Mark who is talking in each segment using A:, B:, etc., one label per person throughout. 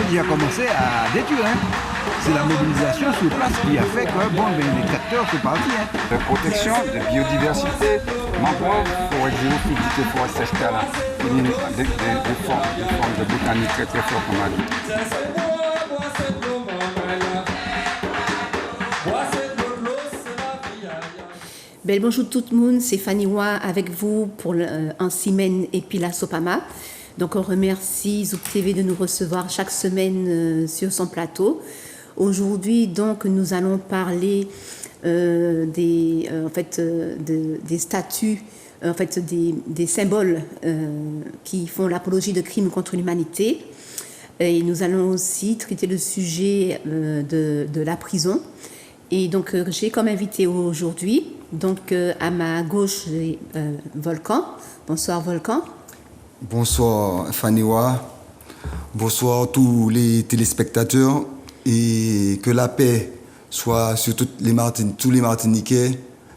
A: déjà commencé à détruire. Hein. C'est la mobilisation sur place qui a fait que les tracteurs sont partis. Hein.
B: De protection, de biodiversité, mangrove, forêt géophysique, forêt sèche-terre, des formes de botanique très très fortes comme on a dit.
C: Bonjour tout le monde, c'est Fanny Wa avec vous pour un semaine et puis la Sopama. Donc on remercie Zouk TV de nous recevoir chaque semaine sur son plateau. Aujourd'hui donc nous allons parler des statuts, des symboles qui font l'apologie de crimes contre l'humanité. Et nous allons aussi traiter le sujet de la prison. Et donc j'ai comme invité aujourd'hui, donc à ma gauche, j'ai Volcan. Bonsoir Volcan.
D: Bonsoir Fanny Wa. Bonsoir tous les téléspectateurs et que la paix soit sur tous les Martiniquais,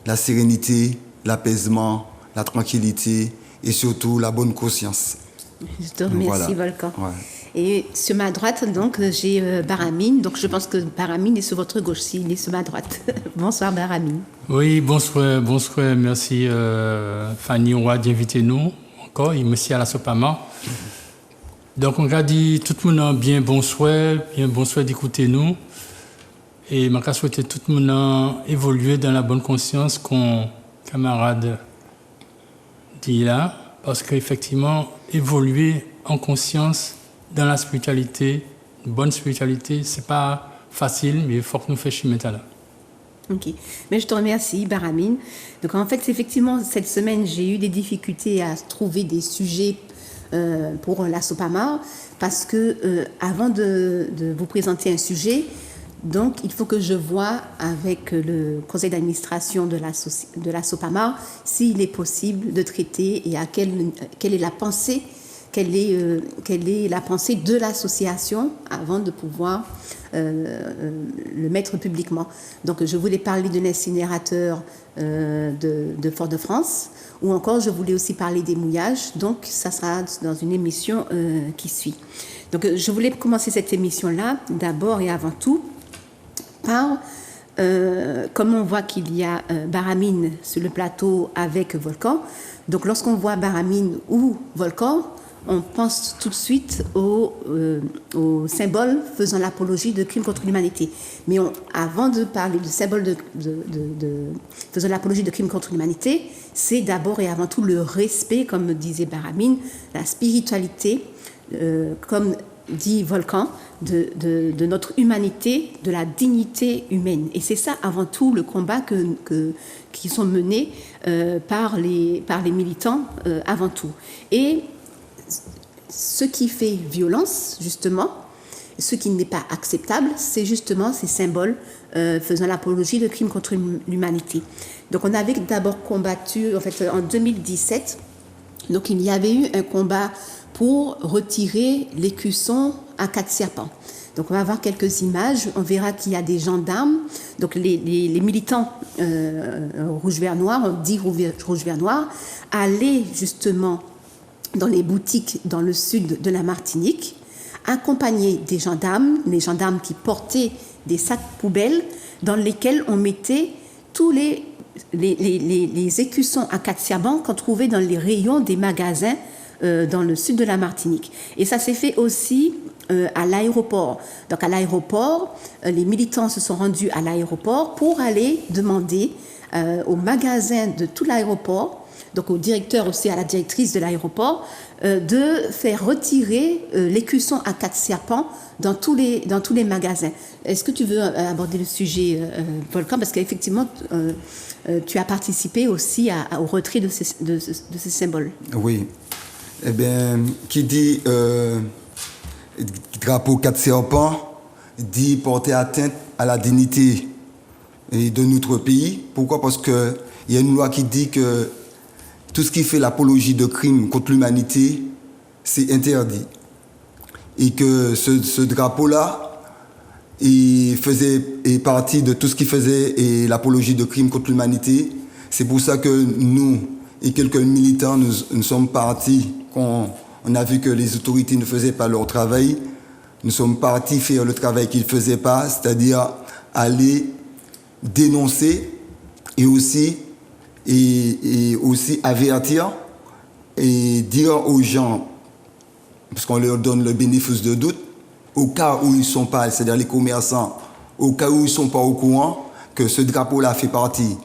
D: la sérénité, l'apaisement, la tranquillité et surtout la bonne conscience.
C: Je te remercie voilà. Volcan. Ouais. Et sur ma droite, donc, j'ai Baramine. Donc, je pense que Baramine est sur votre gauche, s'il est sur ma droite. Bonsoir, Baramine.
E: Oui, bonsoir. Merci, Fanny Wa, d'inviter nous encore. Et merci à la Sopama. Donc, on a dit tout le monde bien bonsoir d'écouter nous. Et je souhaite tout le monde évoluer dans la bonne conscience qu'on camarade dit là. Parce qu'effectivement, évoluer en conscience dans la spiritualité, une bonne spiritualité, c'est pas facile, mais il faut que nous fassions maintenant.
C: Ok, mais je te remercie, Baramine. Donc en fait, effectivement, cette semaine, j'ai eu des difficultés à trouver des sujets pour la Sopama, parce que avant de vous présenter un sujet, donc il faut que je vois avec le conseil d'administration de la Sopama s'il est possible de traiter et à quelle est la pensée. Quelle est la pensée de l'association avant de pouvoir le mettre publiquement. Donc, je voulais parler de l'incinérateur de Fort-de-France, ou encore je voulais aussi parler des mouillages. Donc, ça sera dans une émission qui suit. Donc, je voulais commencer cette émission-là, d'abord et avant tout, par... comme on voit qu'il y a Baramine sur le plateau avec Volcan, donc lorsqu'on voit Baramine ou Volcan, on pense tout de suite au symbole faisant l'apologie de crimes contre l'humanité. Mais avant de parler du symbole faisant l'apologie de crimes contre l'humanité, c'est d'abord et avant tout le respect, comme disait Baramine, la spiritualité, comme dit Volcan, de notre humanité, de la dignité humaine. Et c'est ça avant tout le combat qui sont menés par les militants avant tout. Et ce qui fait violence, justement, ce qui n'est pas acceptable, c'est justement ces symboles faisant l'apologie de crimes contre l'humanité. Donc on avait d'abord combattu, en fait, en 2017, donc il y avait eu un combat pour retirer l'écusson à 4 serpents. Donc on va voir quelques images, on verra qu'il y a des gendarmes, donc les militants rouge-vert-noir, on dit rouge-vert-noir, allaient justement dans les boutiques dans le sud de la Martinique, accompagnés des gendarmes, les gendarmes qui portaient des sacs poubelles dans lesquels on mettait tous les écussons à 4 serpents qu'on trouvait dans les rayons des magasins dans le sud de la Martinique. Et ça s'est fait aussi à l'aéroport. Donc à l'aéroport, les militants se sont rendus à l'aéroport pour aller demander aux magasins de tout l'aéroport, donc au directeur aussi, à la directrice de l'aéroport, de faire retirer l'écusson à 4 serpents dans tous les magasins. Est-ce que tu veux aborder le sujet, Volcan? Parce qu'effectivement, tu as participé aussi au retrait de ces symboles.
D: Oui. Eh bien, qui dit drapeau 4 serpents, dit porter atteinte à la dignité de notre pays. Pourquoi? Parce qu'il y a une loi qui dit que tout ce qui fait l'apologie de crimes contre l'humanité, c'est interdit. Et que ce drapeau-là, il faisait partie de tout ce qui faisait l'apologie de crimes contre l'humanité. C'est pour ça que nous et quelques militants, nous sommes partis quand on a vu que les autorités ne faisaient pas leur travail nous sommes partis faire le travail qu'ils ne faisaient pas, c'est-à-dire aller dénoncer et aussi avertir et dire aux gens, parce qu'on leur donne le bénéfice de doute, au cas où ils ne sont pas, c'est-à-dire les commerçants, au cas où ils ne sont pas au courant, que ce drapeau-là fait partie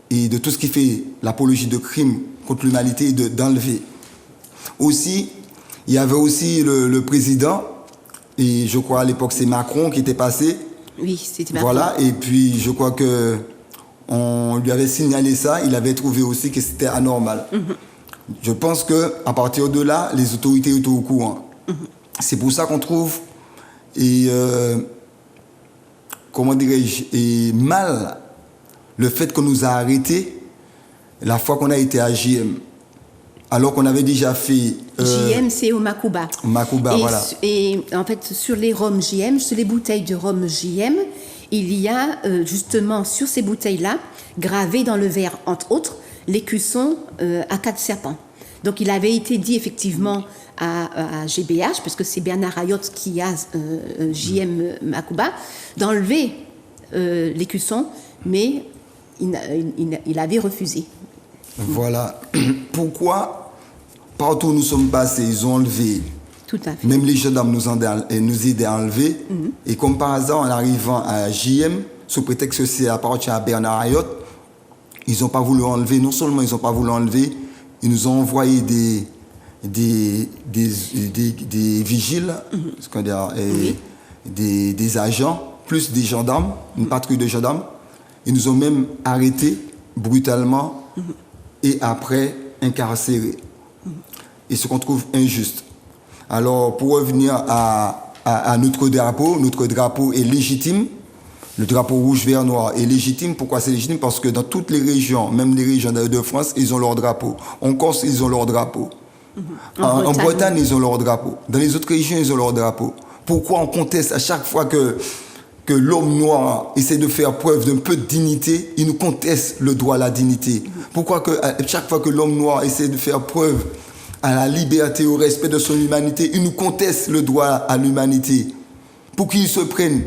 D: et de tout ce qui fait l'apologie de crimes contre l'humanité d'enlever. Aussi, il y avait aussi le président, et je crois à l'époque c'est Macron qui était passé.
C: Oui, c'était Macron.
D: Voilà, et puis je crois que on lui avait signalé ça, il avait trouvé aussi que c'était anormal. Je pense qu'à partir de là, les autorités étaient au courant. C'est pour ça qu'on trouve, comment dirais-je, et mal le fait qu'on nous a arrêtés la fois qu'on a été à JM. Alors qu'on avait déjà fait...
C: JM, c'est au Makuba.
D: Makuba, voilà.
C: Et en fait, sur les rhums JM, sur les bouteilles de rhum JM, il y a justement sur ces bouteilles-là, gravé dans le verre, entre autres, l'écusson à 4 serpents. Donc il avait été dit effectivement à GBH, parce que c'est Bernard Ayotte qui a JM Makuba, d'enlever l'écusson, mais il avait refusé.
D: Voilà. Pourquoi, partout où nous sommes passés, ils ont enlevé.
C: Tout à fait.
D: Même les gendarmes nous aidaient à enlever. Et comme par hasard, en arrivant à JM, sous prétexte que ça appartient à Bernard Ayotte, ils n'ont pas voulu enlever. Non seulement ils n'ont pas voulu enlever, ils nous ont envoyé des vigiles, des agents, plus des gendarmes, une patrouille de gendarmes. Ils nous ont même arrêtés brutalement et après incarcérés. Et ce qu'on trouve injuste. Alors, pour revenir à notre drapeau est légitime. Le drapeau rouge, vert, noir est légitime. Pourquoi c'est légitime? Parce que dans toutes les régions, même les régions de France, ils ont leur drapeau. En Corse, ils ont leur drapeau. En Bretagne, ils ont leur drapeau. Dans les autres régions, ils ont leur drapeau. Pourquoi on conteste à chaque fois que l'homme noir essaie de faire preuve d'un peu de dignité, il nous conteste le droit à la dignité? Pourquoi chaque fois que l'homme noir essaie de faire preuve à la liberté, au respect de son humanité, il nous conteste le droit à l'humanité? Pour qu'ils se prennent.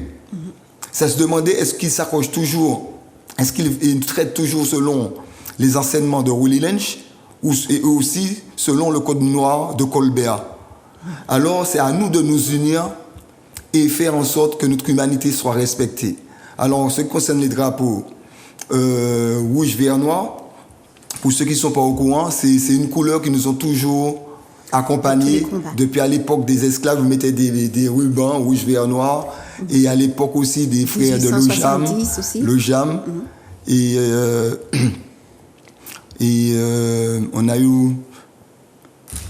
D: Ça se demandait, est-ce qu'ils s'accrochent toujours, est-ce qu'ils traitent toujours selon les enseignements de Willy Lynch ou aussi selon le code noir de Colbert? Alors c'est à nous de nous unir et faire en sorte que notre humanité soit respectée. Alors en ce qui concerne les drapeaux rouge, vert, noir, pour ceux qui ne sont pas au courant, c'est une couleur qui nous ont toujours accompagnés depuis à l'époque des esclaves. Vous mettez des rubans rouge, vert, noir. Et à l'époque aussi des frères de Lojam. Et on a eu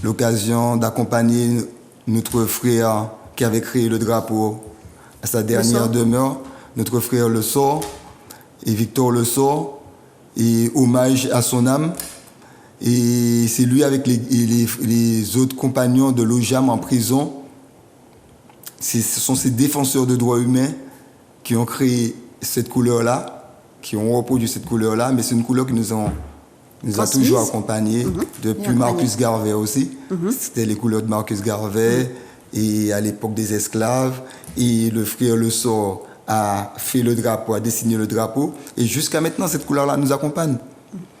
D: l'occasion d'accompagner notre frère qui avait créé le drapeau à sa dernière demeure, notre frère Le Sort, et Victor Le Sort, et hommage à son âme. Et c'est lui avec les autres compagnons de Lojam en prison. Ce sont ces défenseurs de droits humains qui ont créé cette couleur-là, qui ont reproduit cette couleur-là, mais c'est une couleur qui nous a toujours accompagnés, depuis Marcus Garvey aussi. C'était les couleurs de Marcus Garvey, et à l'époque des esclaves, et le frère Le Sort a fait le drapeau, a dessiné le drapeau, et jusqu'à maintenant, cette couleur-là nous accompagne.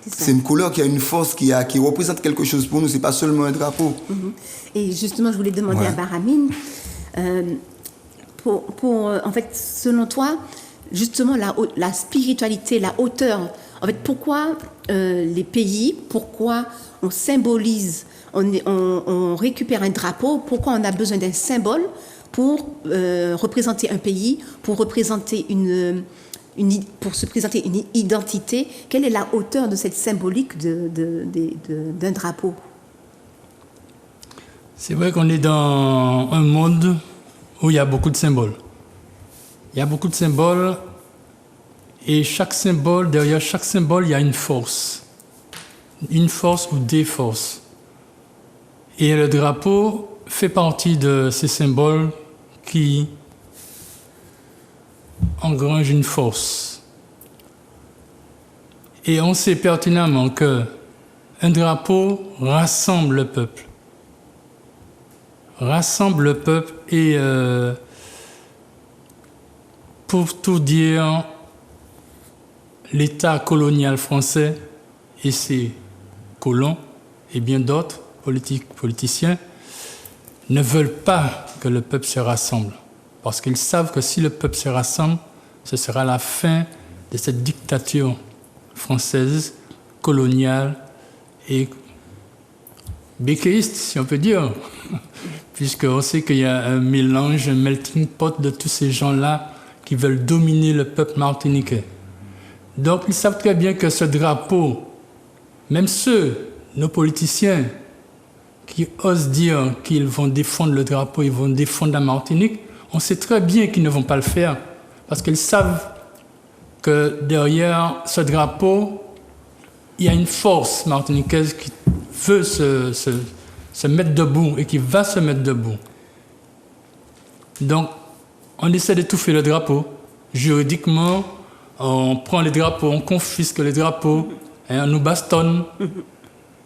D: C'est une couleur qui a une force, qui représente quelque chose pour nous, c'est pas seulement un drapeau.
C: Et justement, je voulais demander à Baramine, en fait, selon toi, justement, la spiritualité, la hauteur, en fait, pourquoi les pays, pourquoi on symbolise, on récupère un drapeau, pourquoi on a besoin d'un symbole pour représenter un pays, pour représenter pour se présenter une identité? Quelle est la hauteur de cette symbolique d'un drapeau?
E: C'est vrai qu'on est dans un monde où il y a beaucoup de symboles. Il y a beaucoup de symboles et derrière chaque symbole, il y a une force ou des forces. Et le drapeau fait partie de ces symboles qui engrangent une force. Et on sait pertinemment qu'un drapeau rassemble le peuple. rassemble le peuple et pour tout dire, l'État colonial français et ses colons et bien d'autres politiciens ne veulent pas que le peuple se rassemble. Parce qu'ils savent que si le peuple se rassemble, ce sera la fin de cette dictature française, coloniale et béckéiste, si on peut dire. Puisqu'on sait qu'il y a un mélange, un melting pot de tous ces gens-là qui veulent dominer le peuple martiniquais. Donc ils savent très bien que ce drapeau, même ceux, nos politiciens, qui osent dire qu'ils vont défendre le drapeau, ils vont défendre la Martinique, on sait très bien qu'ils ne vont pas le faire, parce qu'ils savent que derrière ce drapeau, il y a une force martiniquaise qui veut se mettre debout et qui va se mettre debout. Donc, on essaie d'étouffer le drapeau. Juridiquement, on prend les drapeaux, on confisque les drapeaux, hein, on nous bastonne.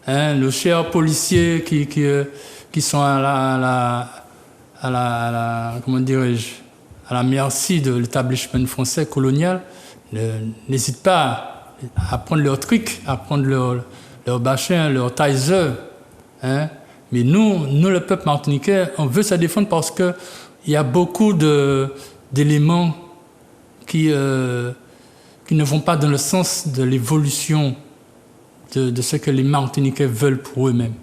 E: Hein, nos chers policiers qui sont comment dirais-je, à la merci de l'établissement français colonial, n'hésitent pas à prendre leurs trucs, à prendre leur bachin, leur taiseux. Hein. Mais nous, le peuple martiniquais, on veut se défendre parce qu'il y a beaucoup d'éléments qui ne vont pas dans le sens de l'évolution de ce que les Martiniquais veulent pour eux-mêmes.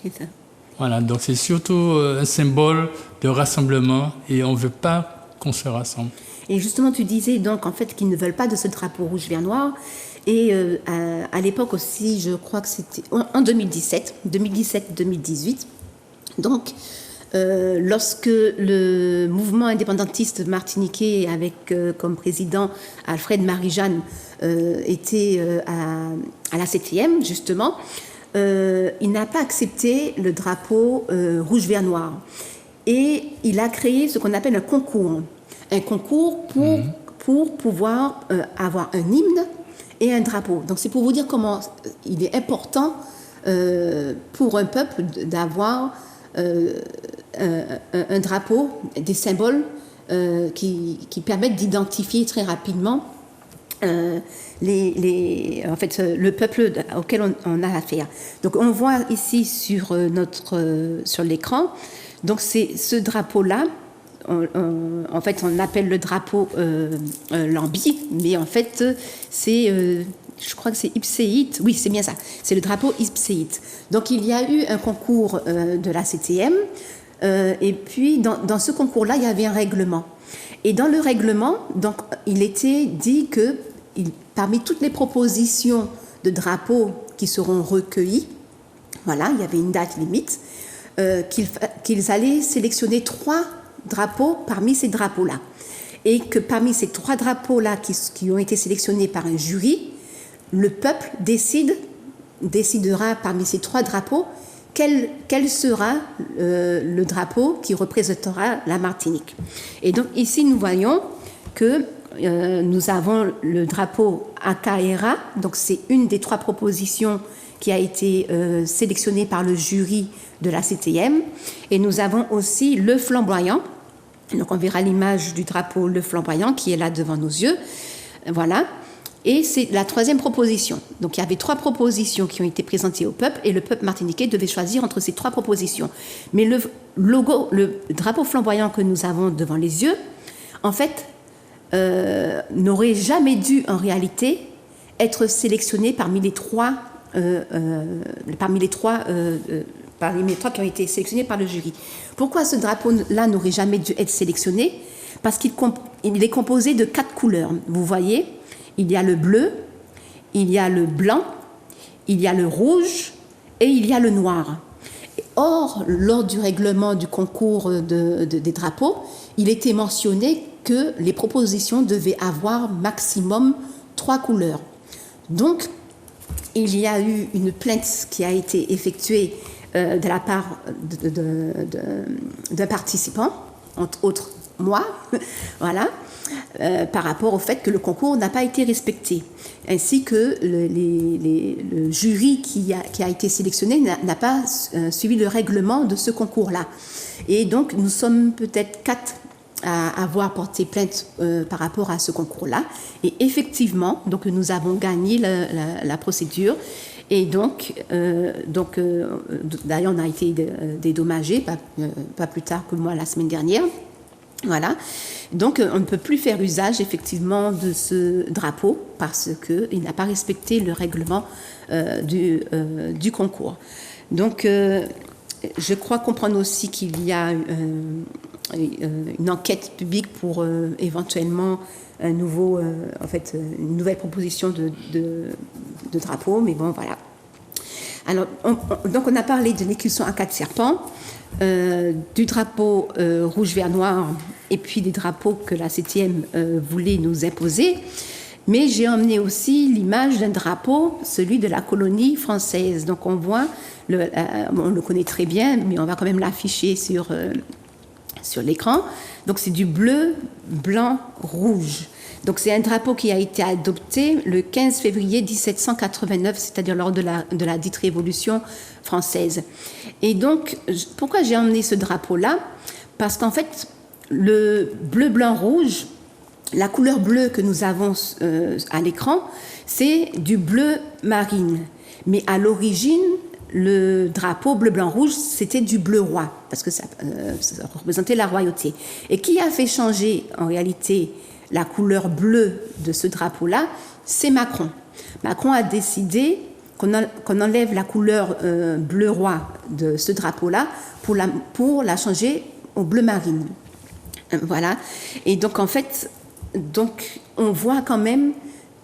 C: C'est ça.
E: Voilà, donc c'est surtout un symbole de rassemblement et on ne veut pas qu'on se rassemble.
C: Et justement, tu disais donc en fait qu'ils ne veulent pas de ce drapeau rouge, vert, noir. Et à l'époque aussi, je crois que c'était en 2017-2018. Donc, lorsque le mouvement indépendantiste martiniquais, avec comme président Alfred Marie-Jeanne, était à la 7e, justement, il n'a pas accepté le drapeau rouge, vert, noir. Et il a créé ce qu'on appelle un concours. Un concours pour pouvoir avoir un hymne et un drapeau. Donc c'est pour vous dire comment il est important pour un peuple d'avoir un drapeau, des symboles qui permettent d'identifier très rapidement en fait, le peuple auquel on a affaire. Donc on voit ici sur l'écran, donc c'est ce drapeau-là. En fait, on appelle le drapeau Lambi, mais en fait, c'est, je crois que c'est ipséite. Oui, c'est bien ça. C'est le drapeau ipséite. Donc, il y a eu un concours de la CTM, et puis dans ce concours-là, il y avait un règlement. Et dans le règlement, donc, il était dit que parmi toutes les propositions de drapeaux qui seront recueillies, voilà, il y avait une date limite, qu'ils allaient sélectionner 3 drapeaux parmi ces drapeaux-là. Et que parmi ces 3 drapeaux-là qui ont été sélectionnés par un jury, le peuple décidera parmi ces 3 drapeaux quel sera le drapeau qui représentera la Martinique. Et donc ici, nous voyons que nous avons le drapeau Akaera, donc c'est une des 3 propositions qui a été sélectionnée par le jury de la CTM. Et nous avons aussi le flamboyant. Donc on verra l'image du drapeau, le flamboyant, qui est là devant nos yeux. Voilà. Et c'est la 3e proposition. Donc il y avait 3 propositions qui ont été présentées au peuple et le peuple martiniquais devait choisir entre ces 3 propositions. Mais le drapeau flamboyant que nous avons devant les yeux, en fait, n'aurait jamais dû en réalité être sélectionné parmi les 3 qui ont été sélectionnés par le jury. Pourquoi ce drapeau-là n'aurait jamais dû être sélectionné? Parce qu'il est composé de 4 couleurs. Vous voyez, il y a le bleu, il y a le blanc, il y a le rouge et il y a le noir. Or, lors du règlement du concours des drapeaux, il était mentionné que les propositions devaient avoir maximum 3 couleurs. Donc, il y a eu une plainte qui a été effectuée de la part d'un participant, entre autres moi, voilà, par rapport au fait que le concours n'a pas été respecté, ainsi que le jury qui a été sélectionné n'a pas suivi le règlement de ce concours-là. Et donc, nous sommes peut-être 4 à avoir porté plainte par rapport à ce concours-là. Et effectivement, donc, nous avons gagné la procédure. Et donc, d'ailleurs, on a été dédommagés, pas plus tard que moi la semaine dernière. Voilà. Donc, on ne peut plus faire usage, effectivement, de ce drapeau parce qu'il n'a pas respecté le règlement du concours. Donc, je crois comprendre aussi qu'il y a une enquête publique pour éventuellement une nouvelle proposition de drapeau, mais bon, voilà. Alors, donc on a parlé de l'écusson à 4 serpents, du drapeau rouge, vert, noir, et puis des drapeaux que la 7e voulait nous imposer. Mais j'ai emmené aussi l'image d'un drapeau, celui de la colonie française. Donc on voit, on le connaît très bien, mais on va quand même l'afficher sur l'écran. Donc c'est du bleu, blanc, rouge. Donc c'est un drapeau qui a été adopté le 15 février 1789, c'est-à-dire lors de la dite Révolution française. Et donc, pourquoi j'ai emmené ce drapeau-là? Parce qu'en fait, le bleu, blanc, rouge, la couleur bleue que nous avons à l'écran, c'est du bleu marine. Mais à l'origine, le drapeau bleu, blanc, rouge, c'était du bleu roi, parce que ça représentait la royauté. Et qui a fait changer, en réalité, la couleur bleue de ce drapeau-là? C'est Macron. Macron a décidé qu'on enlève la couleur bleu roi de ce drapeau-là pour la changer au bleu marine. Voilà. Et donc, en fait, on voit quand même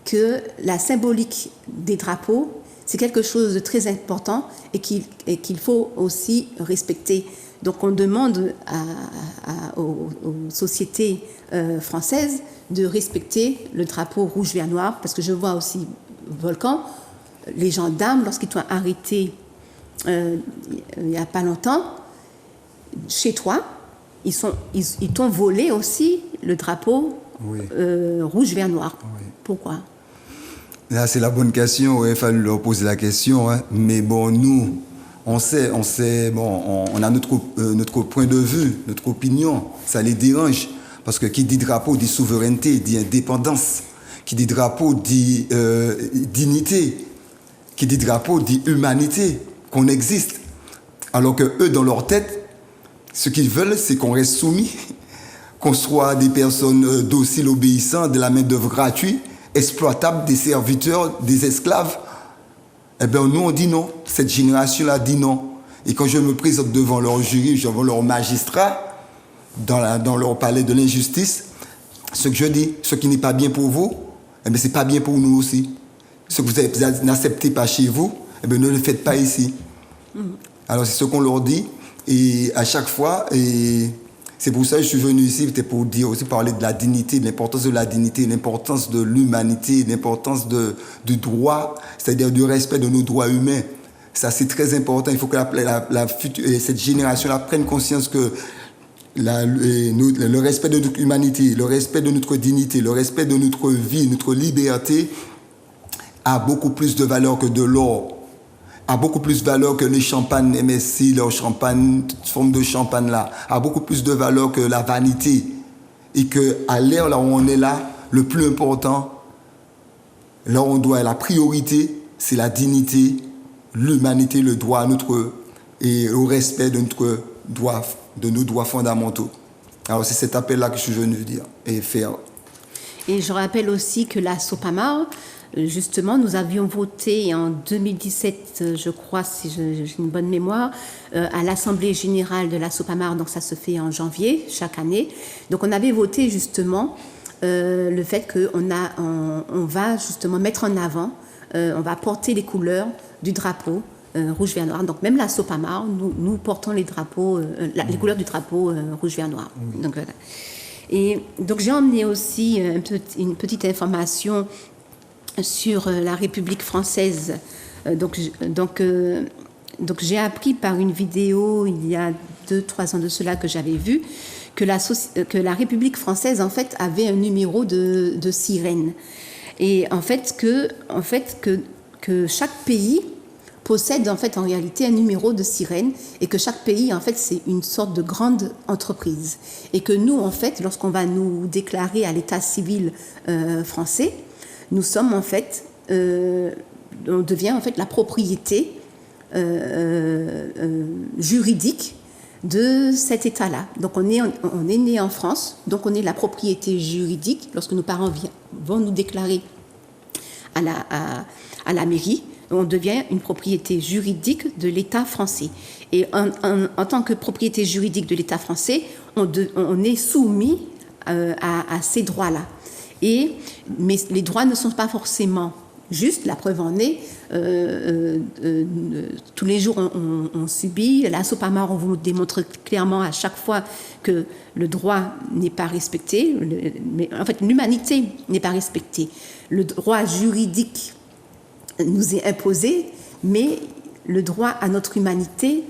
C: que la symbolique des drapeaux, c'est quelque chose de très important et qu'il faut aussi respecter. Donc, on demande aux sociétés françaises de respecter le drapeau rouge, vert, noir, parce que je vois aussi Volcan, les gendarmes, lorsqu'ils t'ont arrêté il n'y a pas longtemps, chez toi, ils t'ont volé aussi le drapeau rouge, vert, noir. Oui. Pourquoi?
D: Là, c'est la bonne question. Il fallait leur poser la question. Hein. Mais bon, nous, on sait, bon, on a notre point de vue, notre opinion. Ça les dérange. Parce que qui dit drapeau dit souveraineté, dit indépendance. Qui dit drapeau dit dignité. Qui dit drapeau dit humanité, qu'on existe. Alors que eux, dans leur tête, ce qu'ils veulent, c'est qu'on reste soumis, qu'on soit des personnes dociles, obéissantes, de la main-d'œuvre gratuite, exploitables, des serviteurs, des esclaves. Eh bien, nous, on dit non. Cette génération-là dit non. Et quand je me présente devant leur jury, devant leur magistrat, dans leur palais de l'injustice, ce que je dis, ce qui n'est pas bien pour vous, eh bien, c'est pas bien pour nous aussi. Ce que vous n'acceptez pas chez vous, eh bien, ne le faites pas ici. Alors, c'est ce qu'on leur dit. Et à chaque fois, et c'est pour ça que je suis venu ici, c'était pour dire aussi, parler de la dignité, de l'importance de la dignité, l'importance de l'humanité, l'importance du droit, c'est-à-dire du respect de nos droits humains. Ça, c'est très important. Il faut que cette génération-là prenne conscience que le respect de notre humanité, le respect de notre dignité, le respect de notre vie, notre liberté a beaucoup plus de valeur que de l'or, a beaucoup plus de valeur que les champagnes MSC, leur champagne, toute forme de champagne là, a beaucoup plus de valeur que la vanité. Et qu'à l'ère là où on est là, le plus important, là où on doit, la priorité, c'est la dignité, l'humanité, le droit et le respect de nos droits fondamentaux. Alors c'est cet appel-là que je suis venu dire et faire.
C: Et je rappelle aussi que la SOPAMAR, justement, nous avions voté en 2017, je crois, si j'ai une bonne mémoire, à l'Assemblée générale de la SOPAMAR, donc ça se fait en janvier chaque année. Donc on avait voté justement le fait qu'on va justement mettre en avant, on va porter les couleurs du drapeau rouge, vert, noir. Donc même la SOPAMAR, nous portons les couleurs du drapeau rouge, vert, noir. Donc voilà. Et donc j'ai emmené aussi une petite information sur la République française. Donc j'ai appris par une vidéo il y a 2-3 ans de cela que j'avais vue que la République française, en fait, avait un numéro de sirène. Et en fait, que chaque pays possède en fait en réalité un numéro de sirène et que chaque pays en fait c'est une sorte de grande entreprise et que nous en fait lorsqu'on va nous déclarer à l'état civil français, nous sommes en fait on devient en fait la propriété juridique de cet état-là. Donc on est né en France, donc on est la propriété juridique lorsque nos parents vont nous déclarer à la mairie. On devient une propriété juridique de l'État français. Et en tant que propriété juridique de l'État français, on est soumis à ces droits-là. Mais les droits ne sont pas forcément justes. La preuve en est, tous les jours on subit. La SOPAMA, on vous démontre clairement à chaque fois que le droit n'est pas respecté. En fait, l'humanité n'est pas respectée. Le droit juridique nous est imposé, mais le droit à notre humanité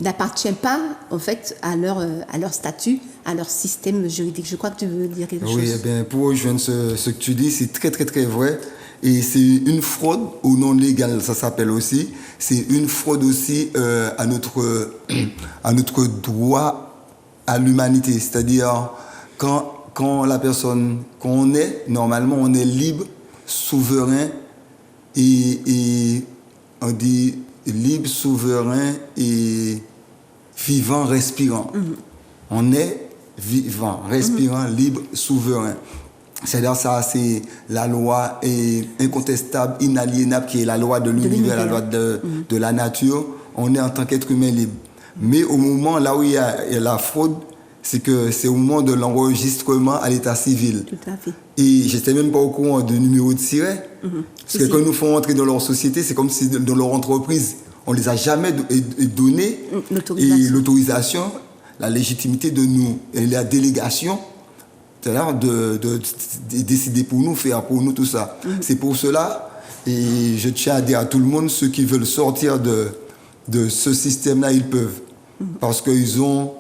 C: n'appartient pas en fait à leur statut, à leur système juridique. Je crois que tu veux dire quelque chose.
D: Oui, eh bien, pour rejoindre ce que tu dis, c'est très très très vrai. Et c'est une fraude au non légal, ça s'appelle aussi. C'est une fraude aussi à notre droit à l'humanité. C'est-à-dire quand la personne qu'on est, normalement on est libre, souverain et on dit libre, souverain et vivant, respirant. On est vivant, respirant, libre, souverain. C'est-à-dire ça, c'est la loi est incontestable, inaliénable, qui est la loi de l'univers, la loi de la nature. On est en tant qu'être humain libre. Mais au moment là où il y a la fraude, c'est que c'est au moment de l'enregistrement à l'état civil.
C: Tout à fait.
D: Et j'étais même pas au courant du numéro de siret. Parce que quand ils nous font entrer dans leur société, c'est comme si dans leur entreprise, on les a jamais donné l'autorisation, la légitimité de nous, et la délégation, c'est-à-dire de décider pour nous, faire pour nous tout ça. C'est pour cela, et je tiens à dire à tout le monde, ceux qui veulent sortir de ce système-là, ils peuvent. Parce qu'ils ont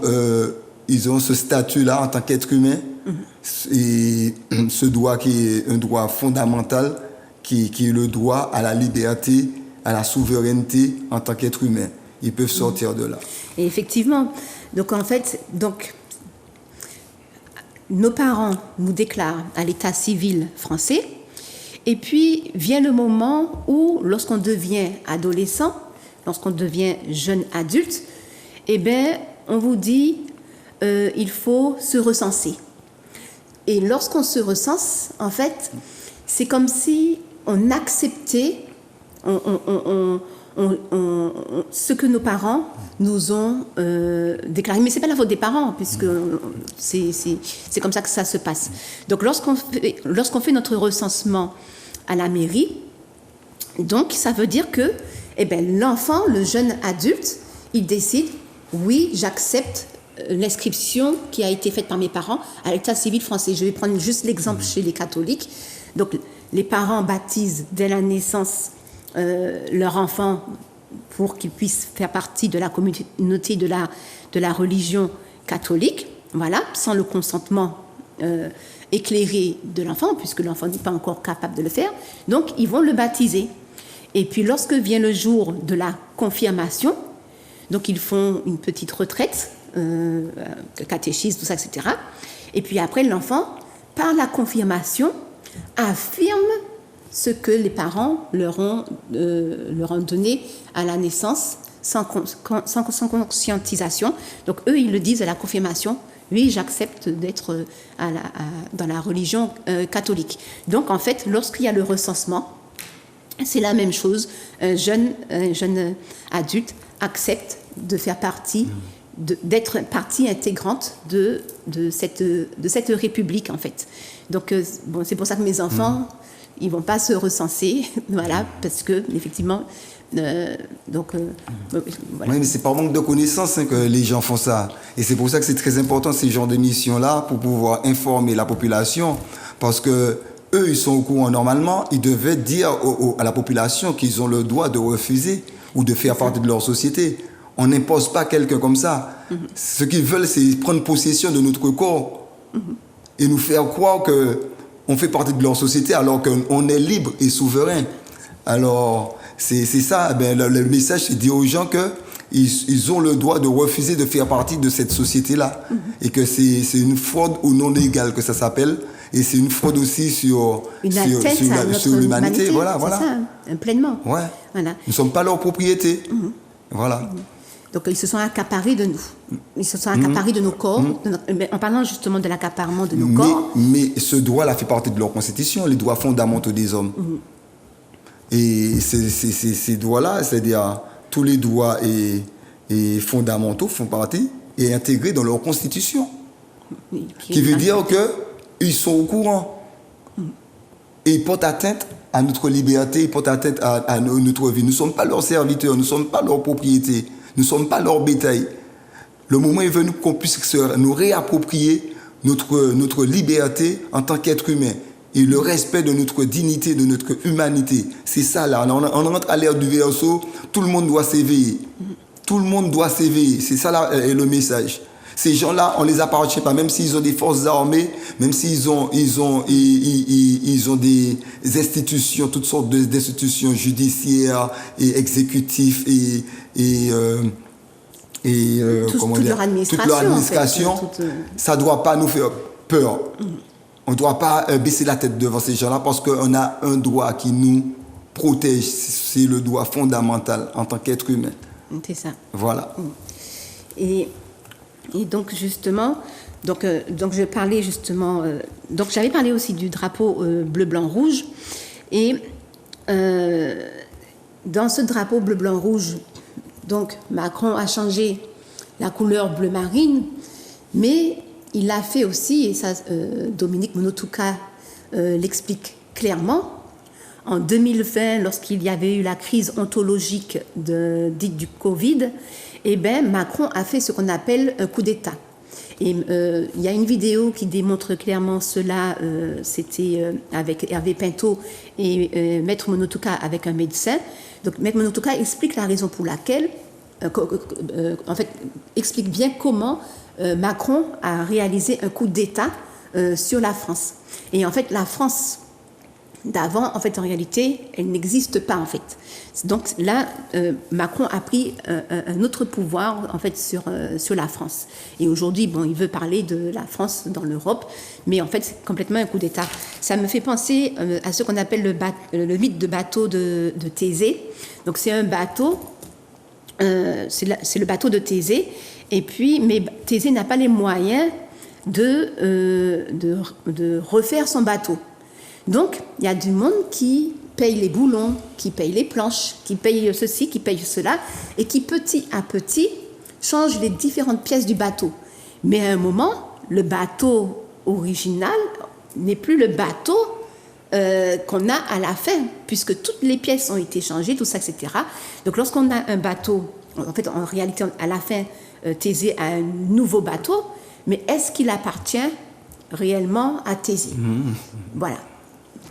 D: ce statut-là en tant qu'être humain et ce droit qui est un droit fondamental qui est le droit à la liberté, à la souveraineté en tant qu'être humain. Ils peuvent sortir de là.
C: Et effectivement, donc en fait, nos parents nous déclarent à l'état civil français et puis vient le moment où lorsqu'on devient adolescent, lorsqu'on devient jeune adulte, eh bien, on vous dit il faut se recenser. Et lorsqu'on se recense, en fait, c'est comme si on acceptait ce que nos parents nous ont déclaré. Mais ce n'est pas la faute des parents, puisque c'est comme ça que ça se passe. Donc, lorsqu'on fait notre recensement à la mairie, donc, ça veut dire que l'enfant, le jeune adulte, il décide, oui, j'accepte l'inscription qui a été faite par mes parents à l'état civil français. Je vais prendre juste l'exemple chez les catholiques. Donc, les parents baptisent dès la naissance leur enfant pour qu'il puisse faire partie de la communauté de la religion catholique, voilà, sans le consentement éclairé de l'enfant, puisque l'enfant n'est pas encore capable de le faire. Donc, ils vont le baptiser. Et puis, lorsque vient le jour de la confirmation, donc ils font une petite retraite, catéchisme, tout ça, etc. Et puis après, l'enfant, par la confirmation, affirme ce que les parents leur ont donné à la naissance sans conscientisation. Donc eux, ils le disent à la confirmation, oui, j'accepte d'être dans la religion catholique. Donc en fait, lorsqu'il y a le recensement, c'est la même chose. Un jeune adulte accepte de faire partie, d'être partie intégrante de cette république, en fait. Donc, c'est pour ça que mes enfants, ils ne vont pas se recenser, voilà, parce que, effectivement, voilà.
D: Oui, mais c'est par manque de connaissances que les gens font ça. Et c'est pour ça que c'est très important, ces genres de missions-là, pour pouvoir informer la population, parce que eux, ils sont au courant normalement, ils devaient dire à la population qu'ils ont le droit de refuser ou de faire partie de leur société. On n'impose pas quelqu'un comme ça. Ce qu'ils veulent, c'est prendre possession de notre corps et nous faire croire qu'on fait partie de leur société alors qu'on est libre et souverain. Alors, c'est ça. Ben, le message, c'est de dire aux gens qu'ils ont le droit de refuser de faire partie de cette société-là. Et que c'est une fraude au non légal que ça s'appelle. Et c'est une fraude aussi sur l'humanité. Voilà.
C: Ça, pleinement.
D: Ouais.
C: Voilà.
D: Nous ne sommes pas leur propriété. Voilà.
C: Donc ils se sont accaparés de nous. Ils se sont accaparés de nos corps. En parlant justement de l'accaparement de nos corps.
D: Mais ce droit-là fait partie de leur constitution, les droits fondamentaux des hommes. Et ces droits-là, c'est-à-dire tous les droits et fondamentaux font partie et intégrés dans leur constitution. Qui veut dire qu'ils sont au courant. Et ils portent atteinte à notre liberté, ils portent atteinte à notre vie. Nous ne sommes pas leurs serviteurs, nous ne sommes pas leur propriété, nous ne sommes pas leur bétail. Le moment est venu qu'on puisse nous réapproprier notre liberté en tant qu'être humain et le respect de notre dignité, de notre humanité. C'est ça là, on rentre à l'ère du verseau, tout le monde doit s'éveiller. Tout le monde doit s'éveiller, c'est ça là le message. Ces gens-là, on ne les appartient pas, même s'ils ont des forces armées, même s'ils ont des institutions, toutes sortes d'institutions judiciaires et exécutives
C: toute leur administration. En fait,
D: ça ne doit pas nous faire peur. On ne doit pas baisser la tête devant ces gens-là parce qu'on a un droit qui nous protège. C'est le droit fondamental en tant qu'être humain.
C: C'est ça.
D: Voilà.
C: Et donc justement, je parlais justement, donc j'avais parlé aussi du drapeau bleu, blanc, rouge, et dans ce drapeau bleu, blanc, rouge, donc Macron a changé la couleur bleu marine, mais il a fait aussi, et ça Dominique Monotuka l'explique clairement, en 2020, lorsqu'il y avait eu la crise ontologique dite du Covid, Macron a fait ce qu'on appelle un coup d'État. Et il y a une vidéo qui démontre clairement cela, c'était avec Hervé Pinto et Maître Monotuka avec un médecin. Donc Maître Monotuka explique la raison pour laquelle, explique bien comment Macron a réalisé un coup d'État sur la France. Et en fait, la France d'avant, en réalité, elle n'existe pas, en fait. Donc là, Macron a pris un autre pouvoir, sur la France. Et aujourd'hui, il veut parler de la France dans l'Europe, mais en fait, c'est complètement un coup d'État. Ça me fait penser à ce qu'on appelle le mythe de bateau de Thésée. Donc c'est un bateau, c'est le bateau de Thésée, mais Thésée n'a pas les moyens de refaire son bateau. Donc, il y a du monde qui paye les boulons, qui paye les planches, qui paye ceci, qui paye cela, et qui petit à petit change les différentes pièces du bateau. Mais à un moment, le bateau original n'est plus le bateau qu'on a à la fin, puisque toutes les pièces ont été changées, tout ça, etc. Donc, lorsqu'on a un bateau, en réalité, à la fin, Thésée a un nouveau bateau, mais est-ce qu'il appartient réellement à Thésée ? Voilà.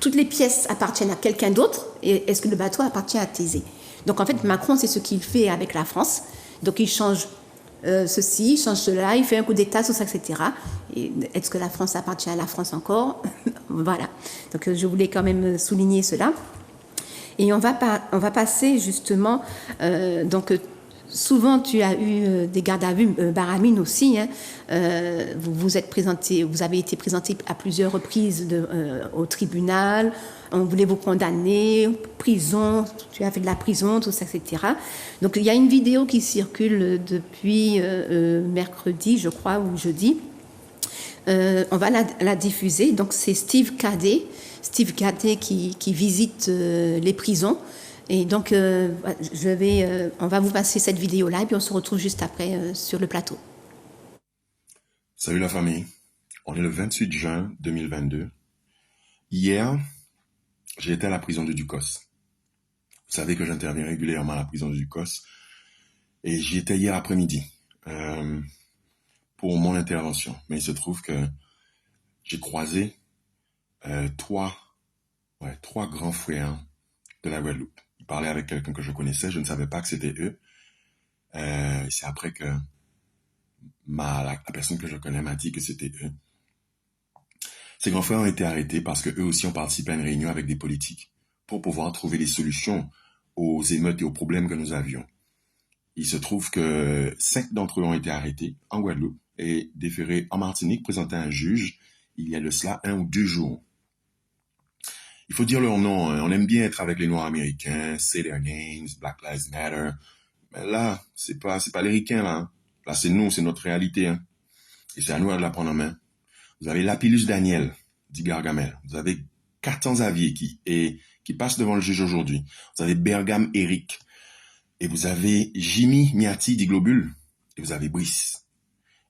C: Toutes les pièces appartiennent à quelqu'un d'autre, et est-ce que le bateau appartient à Thésée ? Donc en fait, Macron, c'est ce qu'il fait avec la France. Donc il change ceci, il change cela, il fait un coup d'État, tout ça, etc. Et est-ce que la France appartient à la France encore ? Voilà. Donc je voulais quand même souligner cela. Et on va passer justement... souvent, tu as eu des gardes à vue, Baramine aussi. Vous avez été présenté à plusieurs reprises au tribunal. On voulait vous condamner, prison. Tu as fait de la prison, tout ça, etc. Donc, il y a une vidéo qui circule depuis mercredi, je crois, ou jeudi. On va la diffuser. Donc, c'est Steve Cadet qui visite les prisons. Et donc, on va vous passer cette vidéo-là et puis on se retrouve juste après sur le plateau.
F: Salut la famille, on est le 28 juin 2022. Hier, j'ai été à la prison de Ducos. Vous savez que j'interviens régulièrement à la prison de Ducos. Et j'y étais hier après-midi pour mon intervention. Mais il se trouve que j'ai croisé trois grands frères de la Guadeloupe. Il parlait avec quelqu'un que je connaissais, je ne savais pas que c'était eux. C'est après que la personne que je connais m'a dit que c'était eux. Ces grands frères ont été arrêtés parce que eux aussi ont participé à une réunion avec des politiques pour pouvoir trouver des solutions aux émeutes et aux problèmes que nous avions. Il se trouve que 5 d'entre eux ont été arrêtés en Guadeloupe et déférés en Martinique, présentés à un juge il y a de cela 1 ou 2 jours. Il faut dire leur nom, hein. On aime bien être avec les Noirs américains, say their names, Black Lives Matter. Mais là, c'est pas les ricains, là. Hein. Là, c'est nous, c'est notre réalité. Hein. Et c'est à nous de la prendre en main. Vous avez Lapillus Daniel, dit Gargamel. Vous avez Cartan Xavier qui passe devant le juge aujourd'hui. Vous avez Bergam Eric. Et vous avez Jimmy Miati, dit Globule. Et vous avez Brice.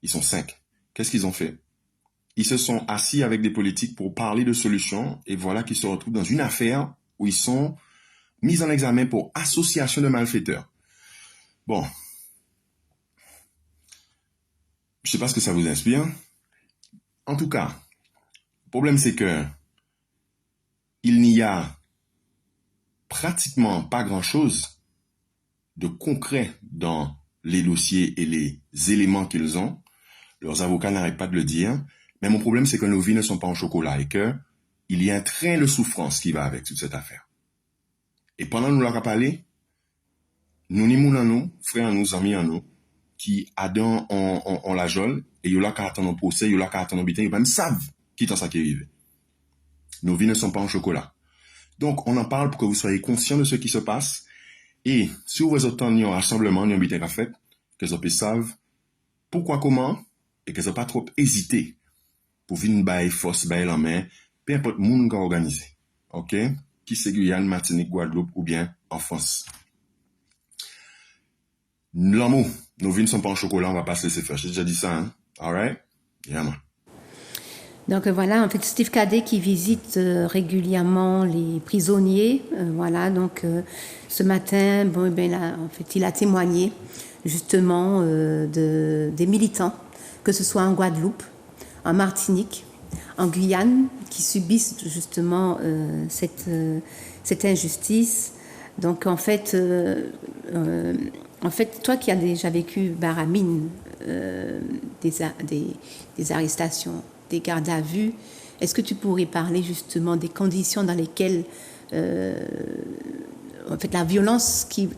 F: Ils sont 5. Qu'est-ce qu'ils ont fait? Ils se sont assis avec des politiques pour parler de solutions. Et voilà qu'ils se retrouvent dans une affaire où ils sont mis en examen pour association de malfaiteurs. Bon. Je sais pas ce que ça vous inspire. En tout cas, le problème c'est que il n'y a pratiquement pas grand-chose de concret dans les dossiers et les éléments qu'ils ont. Leurs avocats n'arrêtent pas de le dire. Mais mon problème, c'est que nos vies ne sont pas en chocolat et qu'il y a un train de souffrance qui va avec toute cette affaire. Et pendant que nous leur parlé, nous ni moun en nous, frères en nous, amis en nous, qui adorent on la jole, et yo la ka attend en procès, yo la ka attend en bitin, yo même savent qui est ça qui arrive. Nos vies ne sont pas en chocolat. Donc, on en parle pour que vous soyez conscients de ce qui se passe. Et si vous avez autant de rassemblement, un bitin qu'a fait, que vous savent pourquoi, comment, et que vous pas trop hésité pour venir bailler force, bailler la main, peu importe moun qui organisé. OK? Qui c'est Guyane, Martinique, Guadeloupe ou bien en France. L'amour, nos vies ne sont pas en chocolat, on va pas se laisser faire. J'ai déjà dit ça, hein? Alright? Yeah, man.
C: Donc voilà, en fait, Steve Cadet qui visite régulièrement les prisonniers. Voilà, donc ce matin, bon, ben là, en fait, il a témoigné justement des militants, que ce soit en Guadeloupe, en Martinique, en Guyane, qui subissent justement cette injustice. Donc en fait, toi qui as déjà vécu Baramine, des arrestations, des gardes à vue, est-ce que tu pourrais parler justement des conditions dans lesquelles en fait la violence qui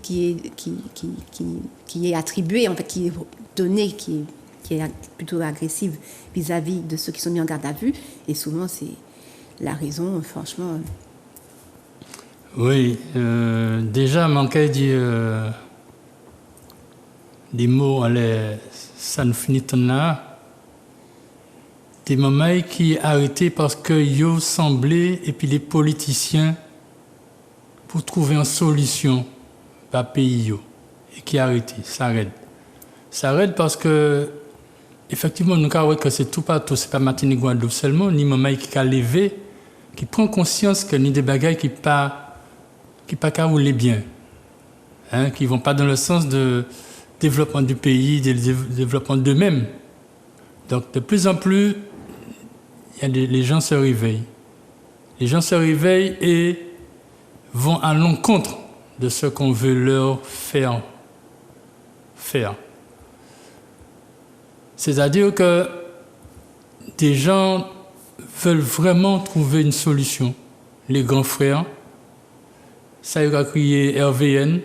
C: est attribuée, en fait qui est donnée, qui est plutôt agressive vis-à-vis de ceux qui sont mis en garde à vue, et souvent c'est la raison, franchement.
E: Oui, déjà manquait des mots, ça nous finit là. Des mamans qui arrêtés parce que yo semblé et puis les politiciens pour trouver une solution pas pays yo et qui arrêté, ça arrête parce que effectivement nous avons que c'est tout partout, c'est pas Martinique Guadeloupe seulement, ni maman qui a levé, qui prend conscience que ni des bagailles qui pas qu'à rouler bien, hein, qui vont pas dans le sens de développement du pays, de développement d'eux-mêmes. Donc de plus en plus les gens se réveillent. Les gens se réveillent et vont à l'encontre de ce qu'on veut leur faire. C'est-à-dire que des gens veulent vraiment trouver une solution. Les grands frères, ça y a crié RVN,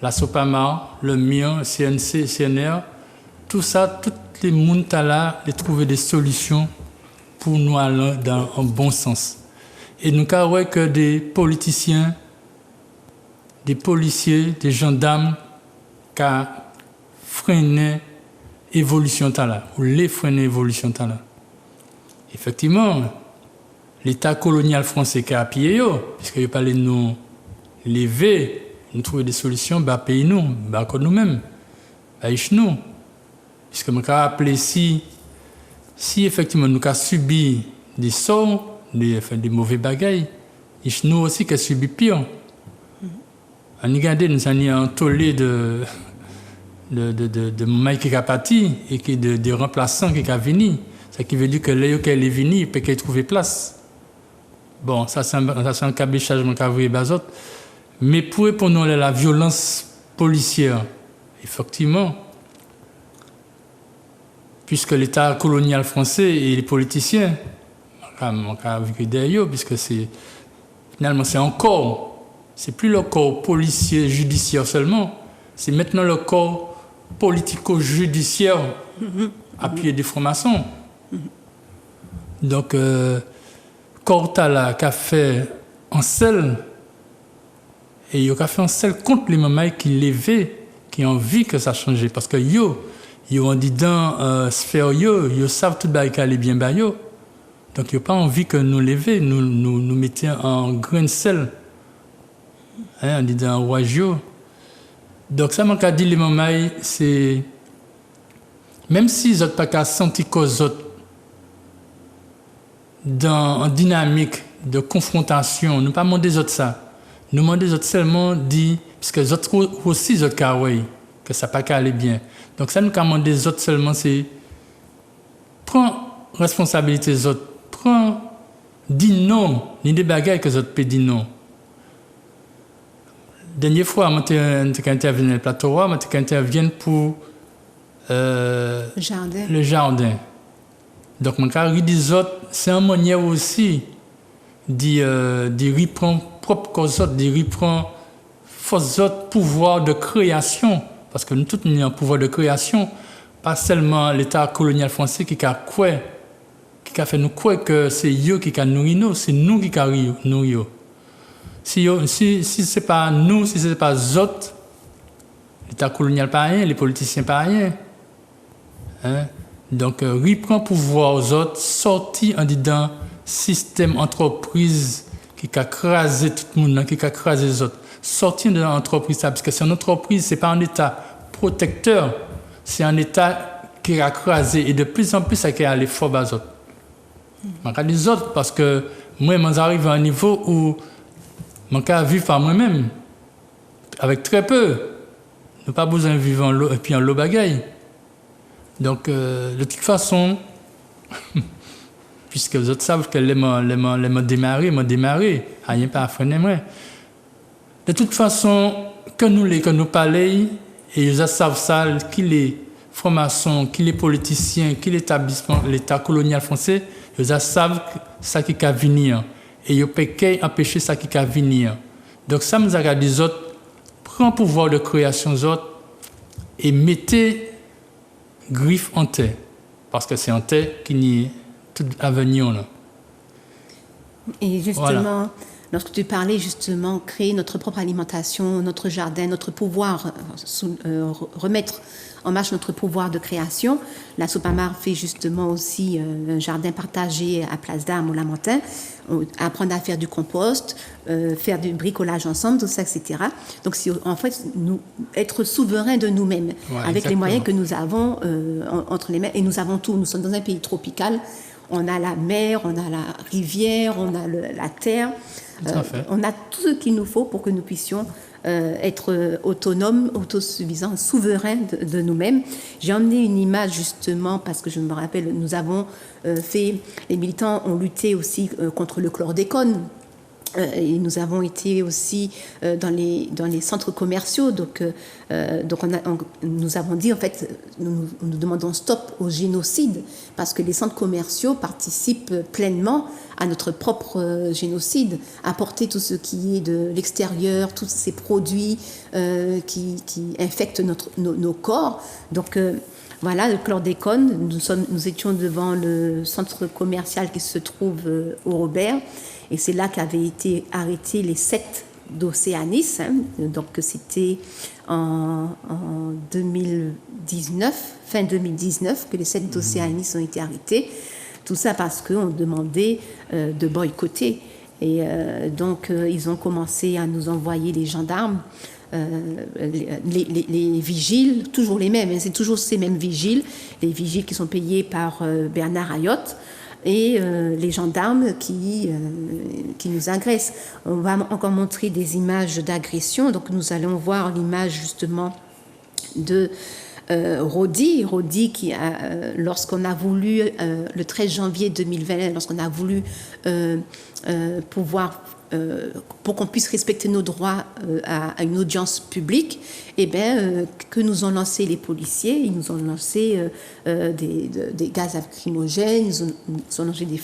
E: la Sopama, le MIR, CNC, CNR, tout ça, tous les gens là, de trouver des solutions pour nous aller dans un bon sens. Et nous avons que des politiciens, des policiers, des gendarmes qui freinent l'évolution là, ou les freiner l'évolution là. Effectivement, l'État colonial français qui a appuyé, puisqu'il parlait de nous lever, nous trouver des solutions, bah pays nous, bah comme nous-mêmes, bah nous. Puisque je me rappelle si effectivement nous avons subi des sorts, des mauvais bagailles, nous aussi qui avons subi pire. On regarde, nous avons un tollé de mailles qui a parti et de remplaçants qui a venu. Ce qui veut dire que les qui est venu, ils peuvent trouver place. Bon, ça c'est un cabichage que vous avez. Mais pour nous, la violence policière effectivement, puisque l'État colonial français et les politiciens, on a vécu derrière, puisque finalement c'est un corps, c'est plus le corps policier judiciaire seulement, c'est maintenant le corps politico-judiciaire appuyé des francs-maçons. Donc, Cortala qui a fait un seul, et il a fait un seul contre les mamans qui l'élevaient, qui ont envie que ça change. Parce que ils ont dit dans sphère, ils savent tout le qui allait bien bas. Donc, ils n'ont pas envie que nous lever, nous mettions en grain de sel. On dit dans Ouajio. Donc, ça m'a dit les mamans, c'est. Même si ils n'ont pas qu'à sentir qu'aux autres, dans une dynamique de confrontation, nous ne pas demander aux autres ça. Nous demandons aux autres seulement dit, puisque les autres aussi, les autres que ça n'a pas aller bien. Donc, ça nous demande aux autres seulement, c'est prends responsabilité des autres. Dis non, ni des bagailles que les autres peuvent dire non. Dernière fois, je suis intervenu dans le plateau, je suis intervenu pour le jardin. Donc, mon cas, des autres, c'est un manière aussi de reprendre propre cause autres, de reprendre force autres pouvoir de création. Parce que nous tous, nous avons un pouvoir de création, pas seulement l'État colonial français qui a fait nous croire que c'est eux qui a nourri nous, c'est nous qui a nourri eux. Si ce n'est pas nous, si ce n'est pas eux autres, l'État colonial pas rien, les politiciens pas rien. Hein? Donc, reprend pouvoir aux autres, sortir en dedans système entreprise qui a crasé tout le monde, qui a crasé les autres. Sortir de l'entreprise, parce que c'est une entreprise, ce n'est pas un État protecteur, c'est un État qui a crasé et de plus en plus, ça qui a allé fort bas aux autres. Je regarde les autres parce que moi, j'arrive à un niveau où je peux vivre par moi-même, avec très peu. Je n'ai pas besoin de vivre en l'eau et puis en l'eau bagaille. Donc, de toute façon, puisque les autres savent que les m'ont démarré, rien pas à freiner moi. De toute façon, que nous parlons, et ils savent ça, qui les francs-maçons, qui les politiciens, qui l'établissement, l'État colonial français, ils savent ça qui va venir. Et ils ne peuvent qu'empêcher ça qui va venir. Donc, ça nous a dit les autres, prends le pouvoir de création des autres et mettez griffe en terre, parce que c'est en terre qu'il y a tout l'avenir là.
C: Et justement, lorsque tu parlais justement créer notre propre alimentation, notre jardin, notre pouvoir, remettre en marche notre pouvoir de création, la Sopamar fait justement aussi un jardin partagé à Place d'Armes au Lamentin, apprendre à faire du compost, faire du bricolage ensemble, tout ça, etc. Donc, c'est en fait être souverain de nous-mêmes, avec les moyens que nous avons entre les mains. Et nous avons tout. Nous sommes dans un pays tropical. On a la mer, on a la rivière, on a la terre. On a tout ce qu'il nous faut pour que nous puissions être autonomes, autosuffisants, souverains de nous-mêmes. J'ai emmené une image justement parce que je me rappelle, nous avons les militants ont lutté aussi contre le chlordécone. Et nous avons été aussi dans les centres commerciaux, donc nous avons dit en fait, nous demandons stop au génocide parce que les centres commerciaux participent pleinement à notre propre génocide, apporter tout ce qui est de l'extérieur, tous ces produits qui infectent nos corps. Donc voilà, le chlordécone, nous étions devant le centre commercial qui se trouve au Robert. Et c'est là qu'avaient été arrêtés les 7 d'Océanis. Donc c'était en 2019, fin 2019, que les 7 d'Océanis ont été arrêtés. Tout ça parce qu'on demandait de boycotter. Et donc ils ont commencé à nous envoyer les gendarmes, les vigiles, toujours les mêmes, c'est toujours ces mêmes vigiles, les vigiles qui sont payés par Bernard Ayotte. Et les gendarmes qui nous agressent. On va encore montrer des images d'agression. Donc nous allons voir l'image justement de Rodi qui lorsqu'on a voulu, le 13 janvier 2020, lorsqu'on a voulu pouvoir pour qu'on puisse respecter nos droits à une audience publique, que nous ont lancé les policiers. Ils nous ont lancé des gaz lacrymogènes, ils ont lancé des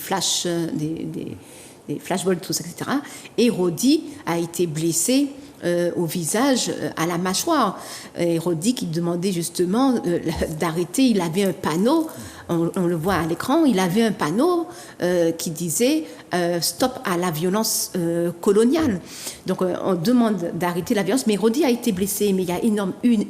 C: flashballs, tout ça, etc. Et Rodi a été blessé au visage, à la mâchoire. Et Rodi qui demandait justement d'arrêter, il avait un panneau, on le voit à l'écran, il avait un panneau qui disait stop à la violence coloniale. Donc on demande d'arrêter la violence, mais Rodi a été blessé, mais il y a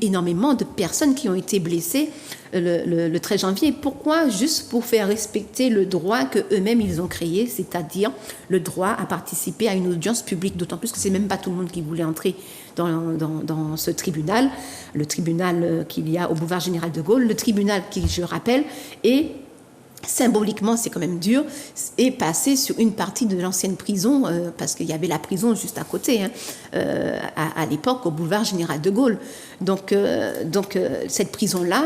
C: énormément de personnes qui ont été blessées le 13 janvier. Pourquoi? Juste pour faire respecter le droit qu'eux-mêmes ils ont créé, c'est-à-dire le droit à participer à une audience publique, d'autant plus que c'est même pas tout le monde qui voulait entrer dans ce tribunal, le tribunal qu'il y a au boulevard Général de Gaulle, le tribunal qui, je rappelle, est symboliquement, c'est quand même dur, est passé sur une partie de l'ancienne prison, parce qu'il y avait la prison juste à côté, à l'époque, au boulevard Général de Gaulle. Donc cette prison-là,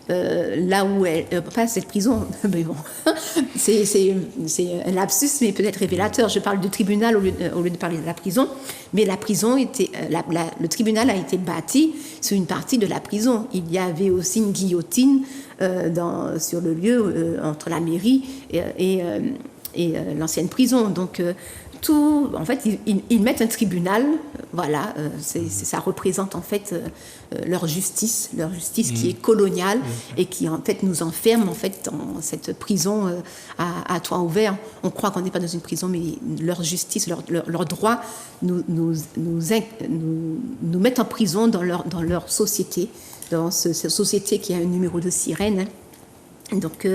C: là où elle... pas cette prison, mais bon, c'est un lapsus, mais peut-être révélateur. Je parle du tribunal au lieu de parler de la prison, mais la prison était... le tribunal a été bâti sur une partie de la prison. Il y avait aussi une guillotine sur le lieu entre la mairie et l'ancienne prison. Donc tout, en fait, ils mettent un tribunal, voilà, ça représente en fait leur justice qui est coloniale et qui en fait nous enferme en fait dans cette prison à toit ouvert. On croit qu'on n'est pas dans une prison, mais leur justice, leur droit nous mettent en prison dans leur société, dans cette société qui a un numéro de sirène. Donc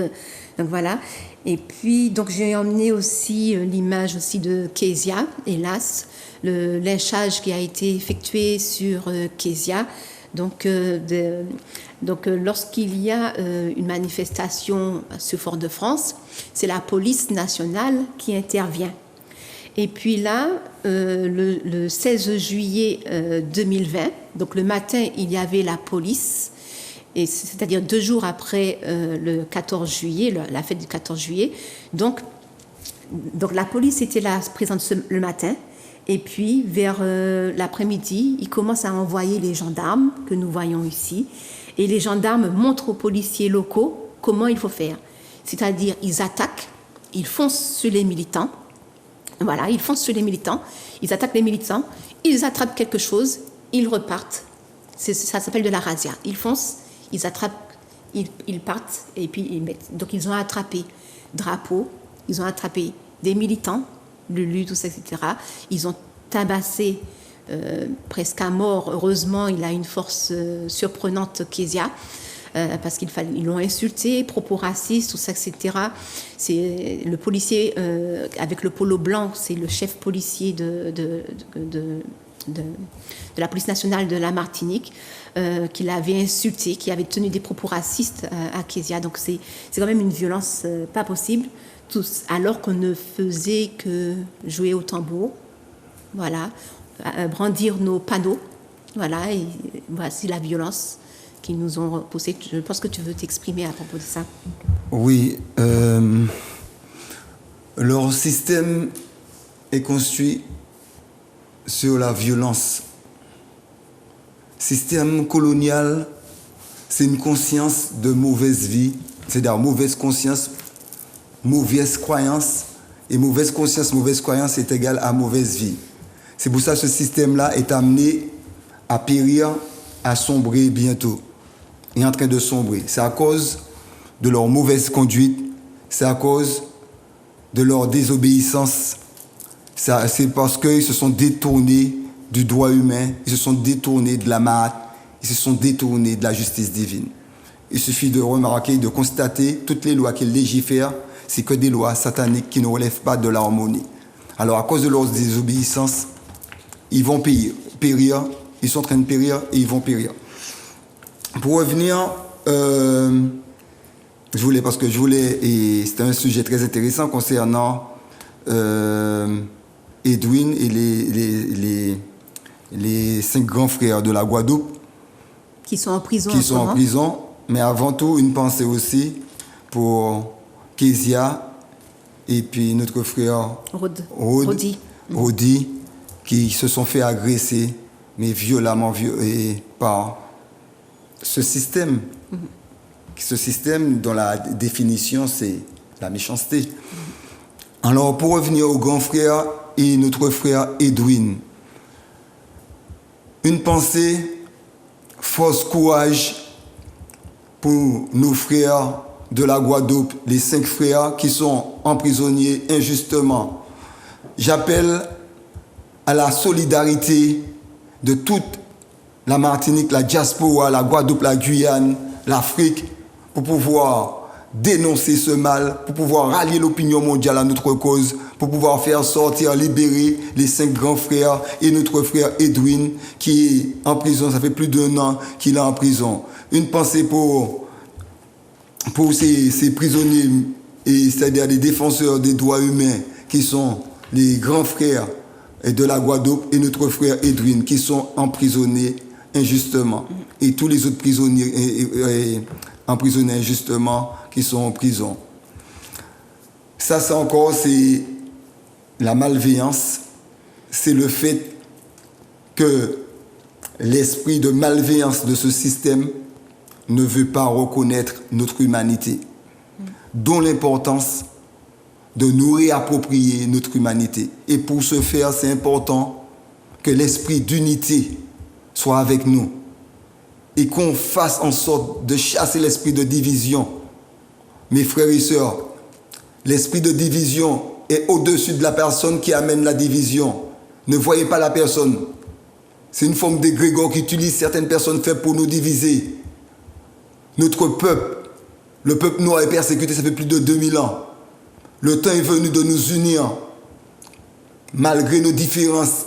C: voilà. Et puis donc j'ai emmené aussi l'image aussi de Kezia, hélas, le lynchage qui a été effectué sur Kezia. Donc lorsqu'il y a une manifestation sur Fort-de-France, c'est la police nationale qui intervient. Et puis là, le 16 juillet 2020, donc le matin, il y avait la police. Et c'est-à-dire 2 jours après le 14 juillet, la fête du 14 juillet. Donc la police était là, présente le matin. Et puis, vers l'après-midi, ils commencent à envoyer les gendarmes que nous voyons ici. Et les gendarmes montrent aux policiers locaux comment il faut faire. C'est-à-dire, ils attaquent, ils foncent sur les militants. Voilà, ils foncent sur les militants. Ils attaquent les militants. Ils attrapent quelque chose. Ils repartent. Ça s'appelle de la razzia. Ils foncent. Ils attrapent, ils partent et puis ils mettent. Donc ils ont attrapé drapeaux, ils ont attrapé des militants, Lulu, tout ça, etc. Ils ont tabassé presque à mort. Heureusement, il a une force surprenante, Kezia, parce qu'ils l'ont insulté, propos racistes, tout ça, etc. C'est le policier avec le polo blanc, c'est le chef policier de la police nationale de la Martinique, qui l'avait insulté, qui avait tenu des propos racistes à Kezia. Donc c'est quand même une violence pas possible, alors qu'on ne faisait que jouer au tambour, voilà, brandir nos panneaux, voilà, et voici la violence qu'ils nous ont posée. Je pense que tu veux t'exprimer à propos de ça.
D: Oui, leur système est construit sur la violence. Système colonial, c'est une conscience de mauvaise vie, c'est-à-dire mauvaise conscience, mauvaise croyance, et mauvaise conscience, mauvaise croyance est égale à mauvaise vie. C'est pour ça que ce système-là est amené à périr, à sombrer bientôt. Il est en train de sombrer. C'est à cause de leur mauvaise conduite, c'est à cause de leur désobéissance. C'est parce qu'ils se sont détournés du droit humain, ils se sont détournés de la Mahat, ils se sont détournés de la justice divine. Il suffit de remarquer, de constater, toutes les lois qu'ils légifèrent, c'est que des lois sataniques qui ne relèvent pas de l'harmonie. Alors à cause de leur désobéissance, ils vont périr, ils sont en train de périr et ils vont périr. Pour revenir, et c'était un sujet très intéressant concernant Edwin et les 5 grands frères de la Guadeloupe
C: qui sont en prison.
D: Mais avant tout, une pensée aussi pour Kezia et puis notre frère
C: Rodi.
D: Audi, qui se sont fait agresser, mais violemment par ce système. Ce système dont la définition, c'est la méchanceté. Alors, pour revenir au grand frère et notre frère Edwin, une pensée, force, courage pour nos frères de la Guadeloupe, les 5 frères qui sont emprisonnés injustement. J'appelle à la solidarité de toute la Martinique, la diaspora, la Guadeloupe, la Guyane, l'Afrique, pour pouvoir dénoncer ce mal, pour pouvoir rallier l'opinion mondiale à notre cause, pour pouvoir faire sortir, libérer les 5 grands frères et notre frère Edwin qui est en prison. Ça fait plus d'1 an qu'il est en prison. Une pensée pour ces prisonniers, et c'est-à-dire les défenseurs des droits humains qui sont les grands frères de la Guadeloupe et notre frère Edwin qui sont emprisonnés injustement. Et tous les autres prisonniers emprisonnés injustement qui sont en prison. Ça encore, c'est la malveillance. C'est le fait que l'esprit de malveillance de ce système ne veut pas reconnaître notre humanité. Dont l'importance de nous réapproprier notre humanité. Et pour ce faire, c'est important que l'esprit d'unité soit avec nous et qu'on fasse en sorte de chasser l'esprit de division. Mes frères et sœurs, l'esprit de division est au-dessus de la personne qui amène la division. Ne voyez pas la personne. C'est une forme d'égrégore qu'utilisent certaines personnes faites pour nous diviser. Notre peuple, le peuple noir est persécuté, ça fait plus de 2000 ans. Le temps est venu de nous unir, malgré nos différences,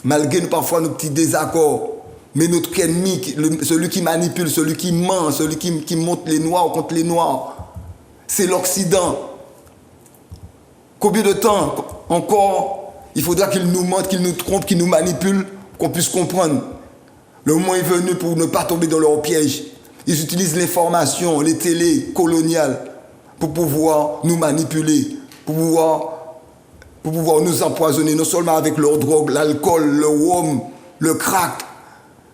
D: malgré parfois nos petits désaccords. Mais notre ennemi, celui qui manipule, celui qui ment, celui qui monte les Noirs contre les Noirs, c'est l'Occident. Combien de temps encore il faudra qu'il nous mente, qu'il nous trompe, qu'il nous manipule, qu'on puisse comprendre? Le moment est venu pour ne pas tomber dans leur piège. Ils utilisent l'information, les télés coloniales pour pouvoir nous manipuler, pour pouvoir nous empoisonner, non seulement avec leur drogue, l'alcool, le rhum, le crack.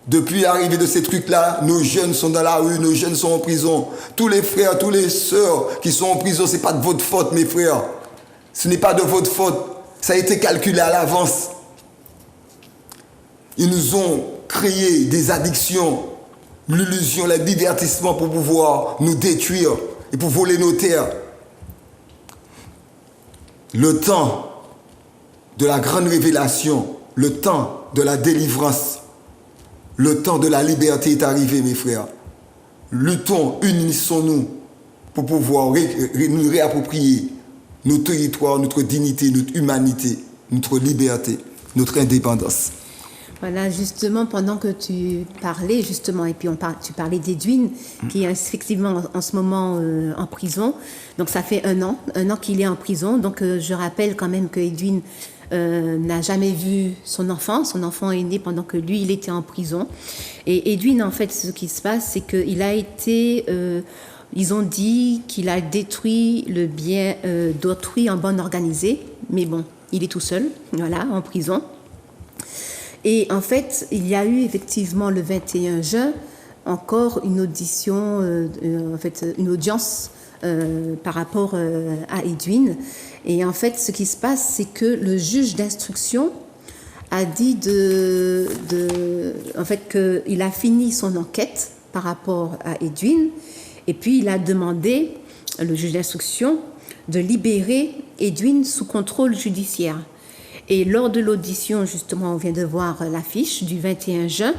D: Depuis l'arrivée de ces trucs-là, nos jeunes sont dans la rue, nos jeunes sont en prison. Tous les frères, tous les sœurs qui sont en prison, ce n'est pas de votre faute, mes frères. Ce n'est pas de votre faute. Ça a été calculé à l'avance. Ils nous ont créé des addictions, l'illusion, le divertissement pour pouvoir nous détruire et pour voler nos terres. Le temps de la grande révélation, le temps de la délivrance, le temps de la liberté est arrivé, mes frères. Luttons, unissons-nous pour pouvoir nous réapproprier nos territoires, notre dignité, notre humanité, notre liberté, notre indépendance.
C: Voilà, justement, pendant que tu parlais, justement, et puis tu parlais d'Edwin, qui est effectivement en ce moment en prison. Donc, ça fait un an qu'il est en prison. Donc, je rappelle quand même que Edwin n'a jamais vu son enfant. Son enfant est né pendant que lui, il était en prison. Et Edwin, en fait, ce qui se passe, c'est qu'il a été... ils ont dit qu'il a détruit le bien d'autrui en bande organisée. Mais bon, il est tout seul, voilà, en prison. Et en fait, il y a eu effectivement le 21 juin encore une audition, une audience par rapport à Edwin. Et en fait, ce qui se passe, c'est que le juge d'instruction a dit en fait, qu'il a fini son enquête par rapport à Edwin. Et puis, il a demandé, le juge d'instruction, de libérer Edwin sous contrôle judiciaire. Et lors de l'audition, justement, on vient de voir l'affiche du 21 juin,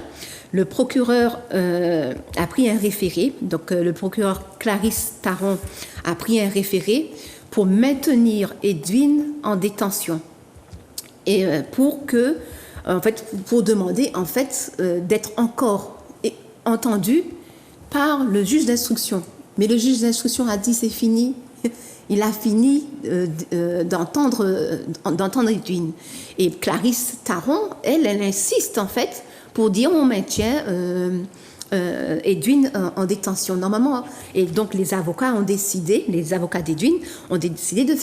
C: le procureur a pris un référé, donc le procureur Clarisse Taron a pris un référé pour maintenir Edwin en détention et pour demander en fait d'être encore entendu par le juge d'instruction. Mais le juge d'instruction a dit c'est fini. Il a fini d'entendre Edwin. Et Clarisse Taron, elle insiste en fait pour dire on maintient Edwin en détention normalement. Et donc les avocats d'Edwin ont décidé de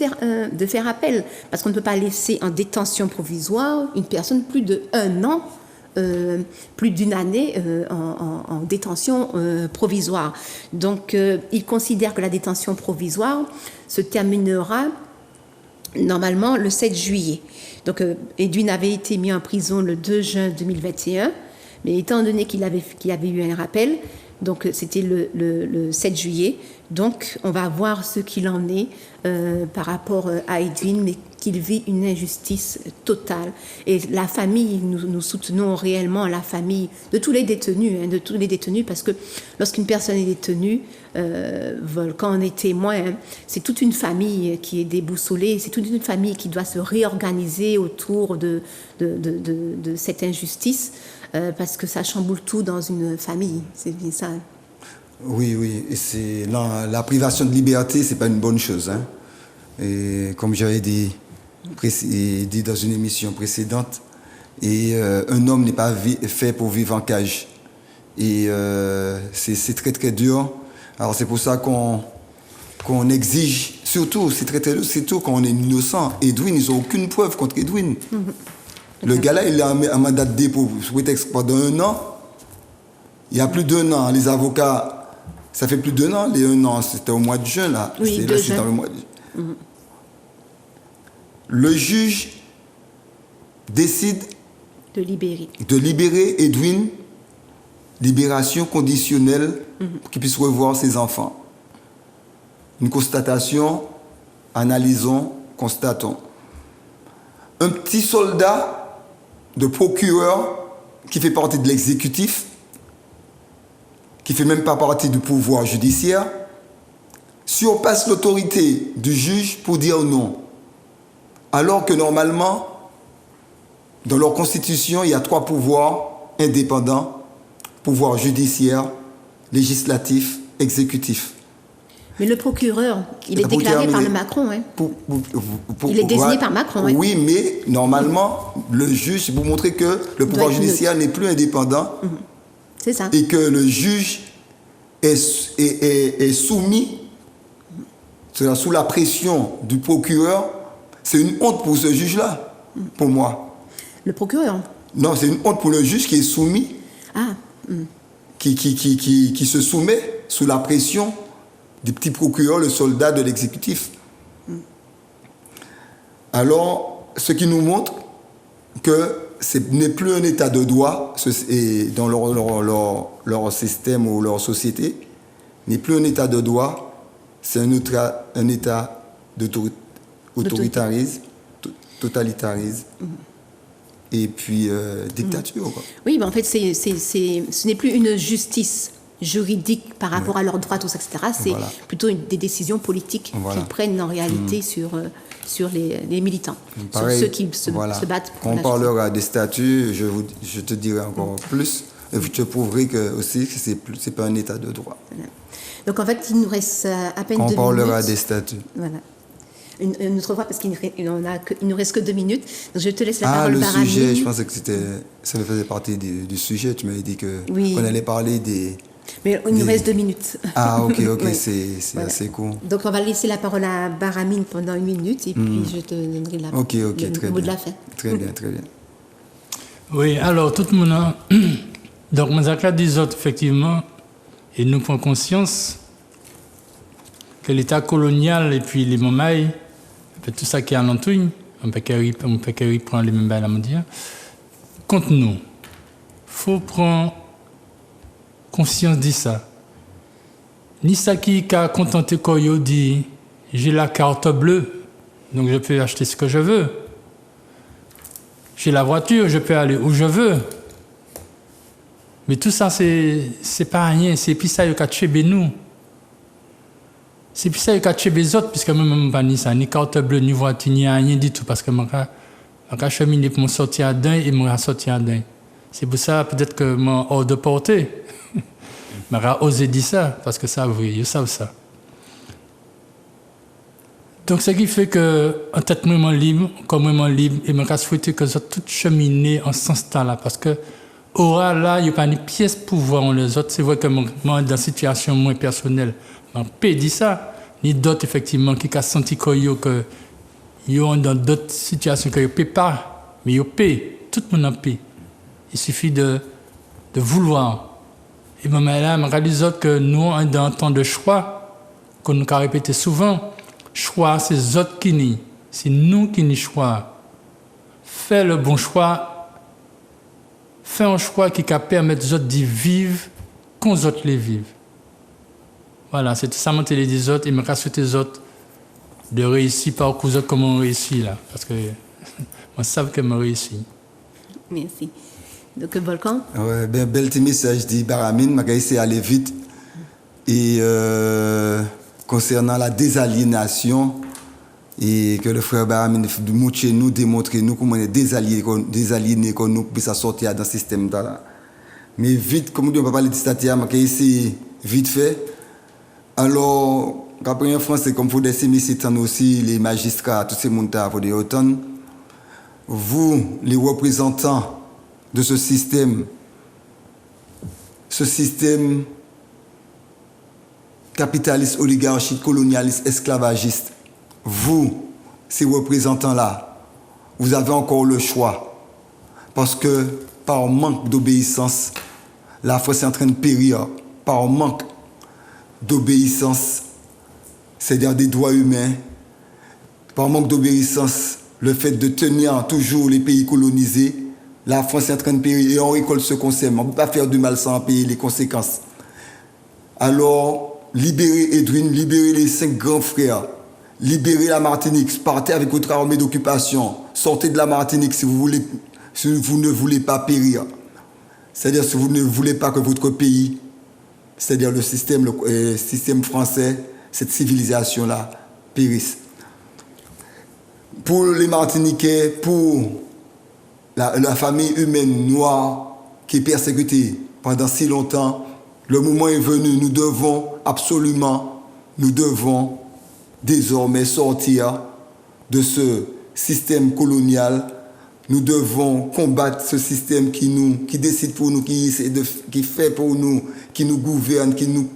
C: faire appel. Parce qu'on ne peut pas laisser en détention provisoire une personne plus d'1 an, plus d'une année en détention provisoire. Donc ils considèrent que la détention provisoire se terminera normalement le 7 juillet. Donc Edwin avait été mis en prison le 2 juin 2021. Mais étant donné qu'il avait eu un rappel, donc c'était le 7 juillet, donc on va voir ce qu'il en est par rapport à Edwin, mais qu'il vit une injustice totale. Et la famille, nous soutenons réellement la famille de tous les détenus, parce que lorsqu'une personne est détenue, quand on est témoin, c'est toute une famille qui est déboussolée, c'est toute une famille qui doit se réorganiser autour de cette injustice. Parce que ça chamboule tout dans une famille, c'est bien ça.
D: Oui, et la privation de liberté, c'est pas une bonne chose. Hein. Et comme j'avais dit dans une émission précédente, un homme n'est pas fait pour vivre en cage. Et c'est très très dur. Alors c'est pour ça qu'on exige, surtout, c'est très très dur, surtout quand on est innocent. Edwin, ils n'ont aucune preuve contre Edwin. Le gars-là, il a un mandat de dépôt sous prétexte pendant 1 an. Il y a plus d'1 an. Les avocats, ça fait plus d'1 an. Les 1 an, c'était au mois de juin, là.
C: Oui,
D: c'était dans le mois de... Le juge décide
C: de
D: libérer Edwin, libération conditionnelle pour qu'il puisse revoir ses enfants. Une constatation, analysons, constatons. Un petit soldat de procureur qui fait partie de l'exécutif, qui ne fait même pas partie du pouvoir judiciaire, surpasse l'autorité du juge pour dire non. Alors que normalement, dans leur constitution, il y a 3 pouvoirs indépendants: pouvoir judiciaire, législatif, exécutif.
C: Mais le procureur, il est déclaré par le Macron. Hein. Il est désigné par Macron. Hein.
D: Oui, mais normalement, le juge, c'est pour montrer que le pouvoir judiciaire n'est plus indépendant.
C: C'est ça.
D: Et que le juge est soumis, sous la pression du procureur. C'est une honte pour ce juge-là, pour moi.
C: Le procureur?
D: Non, c'est une honte pour le juge qui est soumis, qui se soumet sous la pression du petit procureur, le soldat de l'exécutif. Alors, ce qui nous montre que ce n'est plus un état de droit, dans leur système ou leur société, n'est plus un état de droit, c'est un état d'autoritarisme, totalitarisme, et puis dictature. Quoi.
C: Oui, mais en fait, ce n'est plus une justice juridique par rapport à leurs droits, tout ça, etc. C'est plutôt des décisions politiques qu'ils prennent en réalité sur les militants,
D: pareil,
C: sur ceux qui se battent pour
D: quand on
C: la
D: parlera des statuts, je te dirai encore plus, et je te prouverai que c'est pas un état de droit.
C: Voilà. Donc en fait, il nous reste à peine 2 minutes.
D: Quand on parlera des statuts.
C: Voilà. Une autre fois, parce qu'il ne nous reste que 2 minutes. Donc je te laisse la parole, Baramine.
D: Le sujet, je pensais que ça faisait partie du sujet. Tu m'avais dit qu'on allait parler des...
C: Mais il nous reste 2 minutes.
D: Ah, ok,
C: oui.
D: c'est assez court.
C: Donc on va laisser la parole à Baramine pendant 1 minute et puis je te donnerai le mot de la fin.
D: Très bien, très bien.
E: Oui, alors tout le monde a... Donc, Mazaka dit autres, effectivement, et nous prenons conscience que l'État colonial et puis les Mamaï, tout ça qui est en l'entouille, on peut prendre les mêmes bails à me dire, contre nous, il faut prendre conscience de ça. Ni ça qui a contenté Koyo dit, j'ai la carte bleue, donc je peux acheter ce que je veux. J'ai la voiture, je peux aller où je veux. Mais tout ça, c'est pas rien. C'est plus ça qui a tué nous. C'est plus ça qui a tué les autres, puisque moi-même, pas ni ça, ni carte bleue, ni voiture, ni rien du tout, parce que je suis cheminé pour me sortir à d'un et je sortir à d'un. C'est pour ça, peut-être que je suis hors de portée. Je vais oser dire ça, parce que ça, oui, ils savent ça. Donc, ce qui fait que, en tête, moi, libre, comme moi, libre, et je souhaite que ça tout cheminer en ce sens-là, parce que aura là, il n'y a pas une pièce pouvoir en les autres. C'est vrai que moi, dans une situation moins personnelle, je peux dire ça. Ni d'autres, effectivement, qui ont senti que ils ont dans d'autres situations qu'ils ne peuvent pas, mais ils paient. Tout le monde en paie. Il suffit de vouloir. Et moi, là, je réalise que nous, dans un temps de choix, qu'on nous a répété souvent, choix, c'est les autres qui n'y. C'est nous qui n'y choix. Fais le bon choix. Fais un choix qui permet aux autres d'y vivre, qu'on les autres les vivent. Voilà, c'est tout ça, mon télé des autres, et me rassure les autres de réussir par les autres comme on réussit là. Parce que moi, je sais que je réussis.
C: Merci. Donc, Volcan?
D: Ouais, ben, bel petit message dit Baramine, je essayé d'aller vite. Et concernant la désaliénation, et que le frère Baramine nous démontrer nous comment on est désaliénés quand nous puissions sortir dans ce système là. Mais vite, comme on ne peut pas parler de statia, je essayé vite fait. Alors, après en France, c'est comme vous c'est aussi les magistrats, tous ces montages pour des autant. Vous, les représentants de ce système capitaliste, oligarchique, colonialiste, esclavagiste, vous, ces représentants-là, vous avez encore le choix. Parce que par manque d'obéissance, la France est en train de périr. Par manque d'obéissance, c'est-à-dire des droits humains, par manque d'obéissance, le fait de tenir toujours les pays colonisés, la France est en train de périr et on récolte ce qu'on sème. On ne peut pas faire du mal sans en payer les conséquences. Alors, libérez Edwin, libérez les 5 grands frères, libérez la Martinique, partez avec votre armée d'occupation, sortez de la Martinique si vous ne voulez pas périr. C'est-à-dire si vous ne voulez pas que votre pays, c'est-à-dire le système français, cette civilisation-là, périsse. Pour les Martiniquais, pour la famille humaine noire qui est persécutée pendant si longtemps, le moment est venu, nous devons désormais sortir de ce système colonial. Nous devons combattre ce système qui décide pour nous, qui fait pour nous, qui nous gouverne, qui nous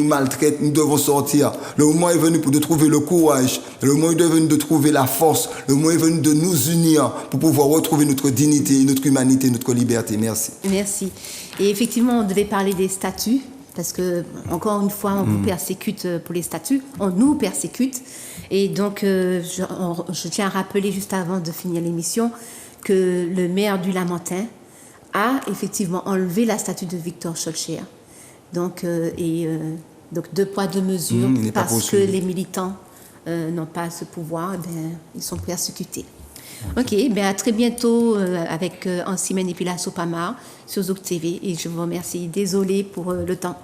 D: maltraite. Nous devons sortir. Le moment est venu de trouver le courage. Le moment est venu de trouver la force. Le moment est venu de nous unir pour pouvoir retrouver notre dignité, notre humanité, notre liberté. Merci.
C: Merci. Et effectivement, on devait parler des statuts, parce que, encore une fois, on vous persécute pour les statuts, on nous persécute. Et donc, je tiens à rappeler, juste avant de finir l'émission, que le maire du Lamentin a effectivement enlevé la statue de Victor Schœlcher. Donc, donc 2 poids 2 mesures, parce que les militants n'ont pas ce pouvoir, ils sont persécutés. Ok, à très bientôt avec Ansimène et puis la Sopamar sur Zouk TV, et je vous remercie. Désolée pour le temps.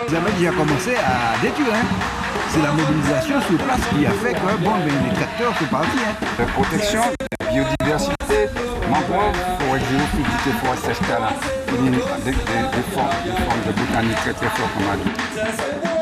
A: Vous avez déjà commencé à détruire. C'est la mobilisation sur place qui a fait que les capteurs sont partis.
B: La protection de la biodiversité, mangrove, forêt géophysique, forêt sèche, des formes de botanique très très fortes comme on a dit.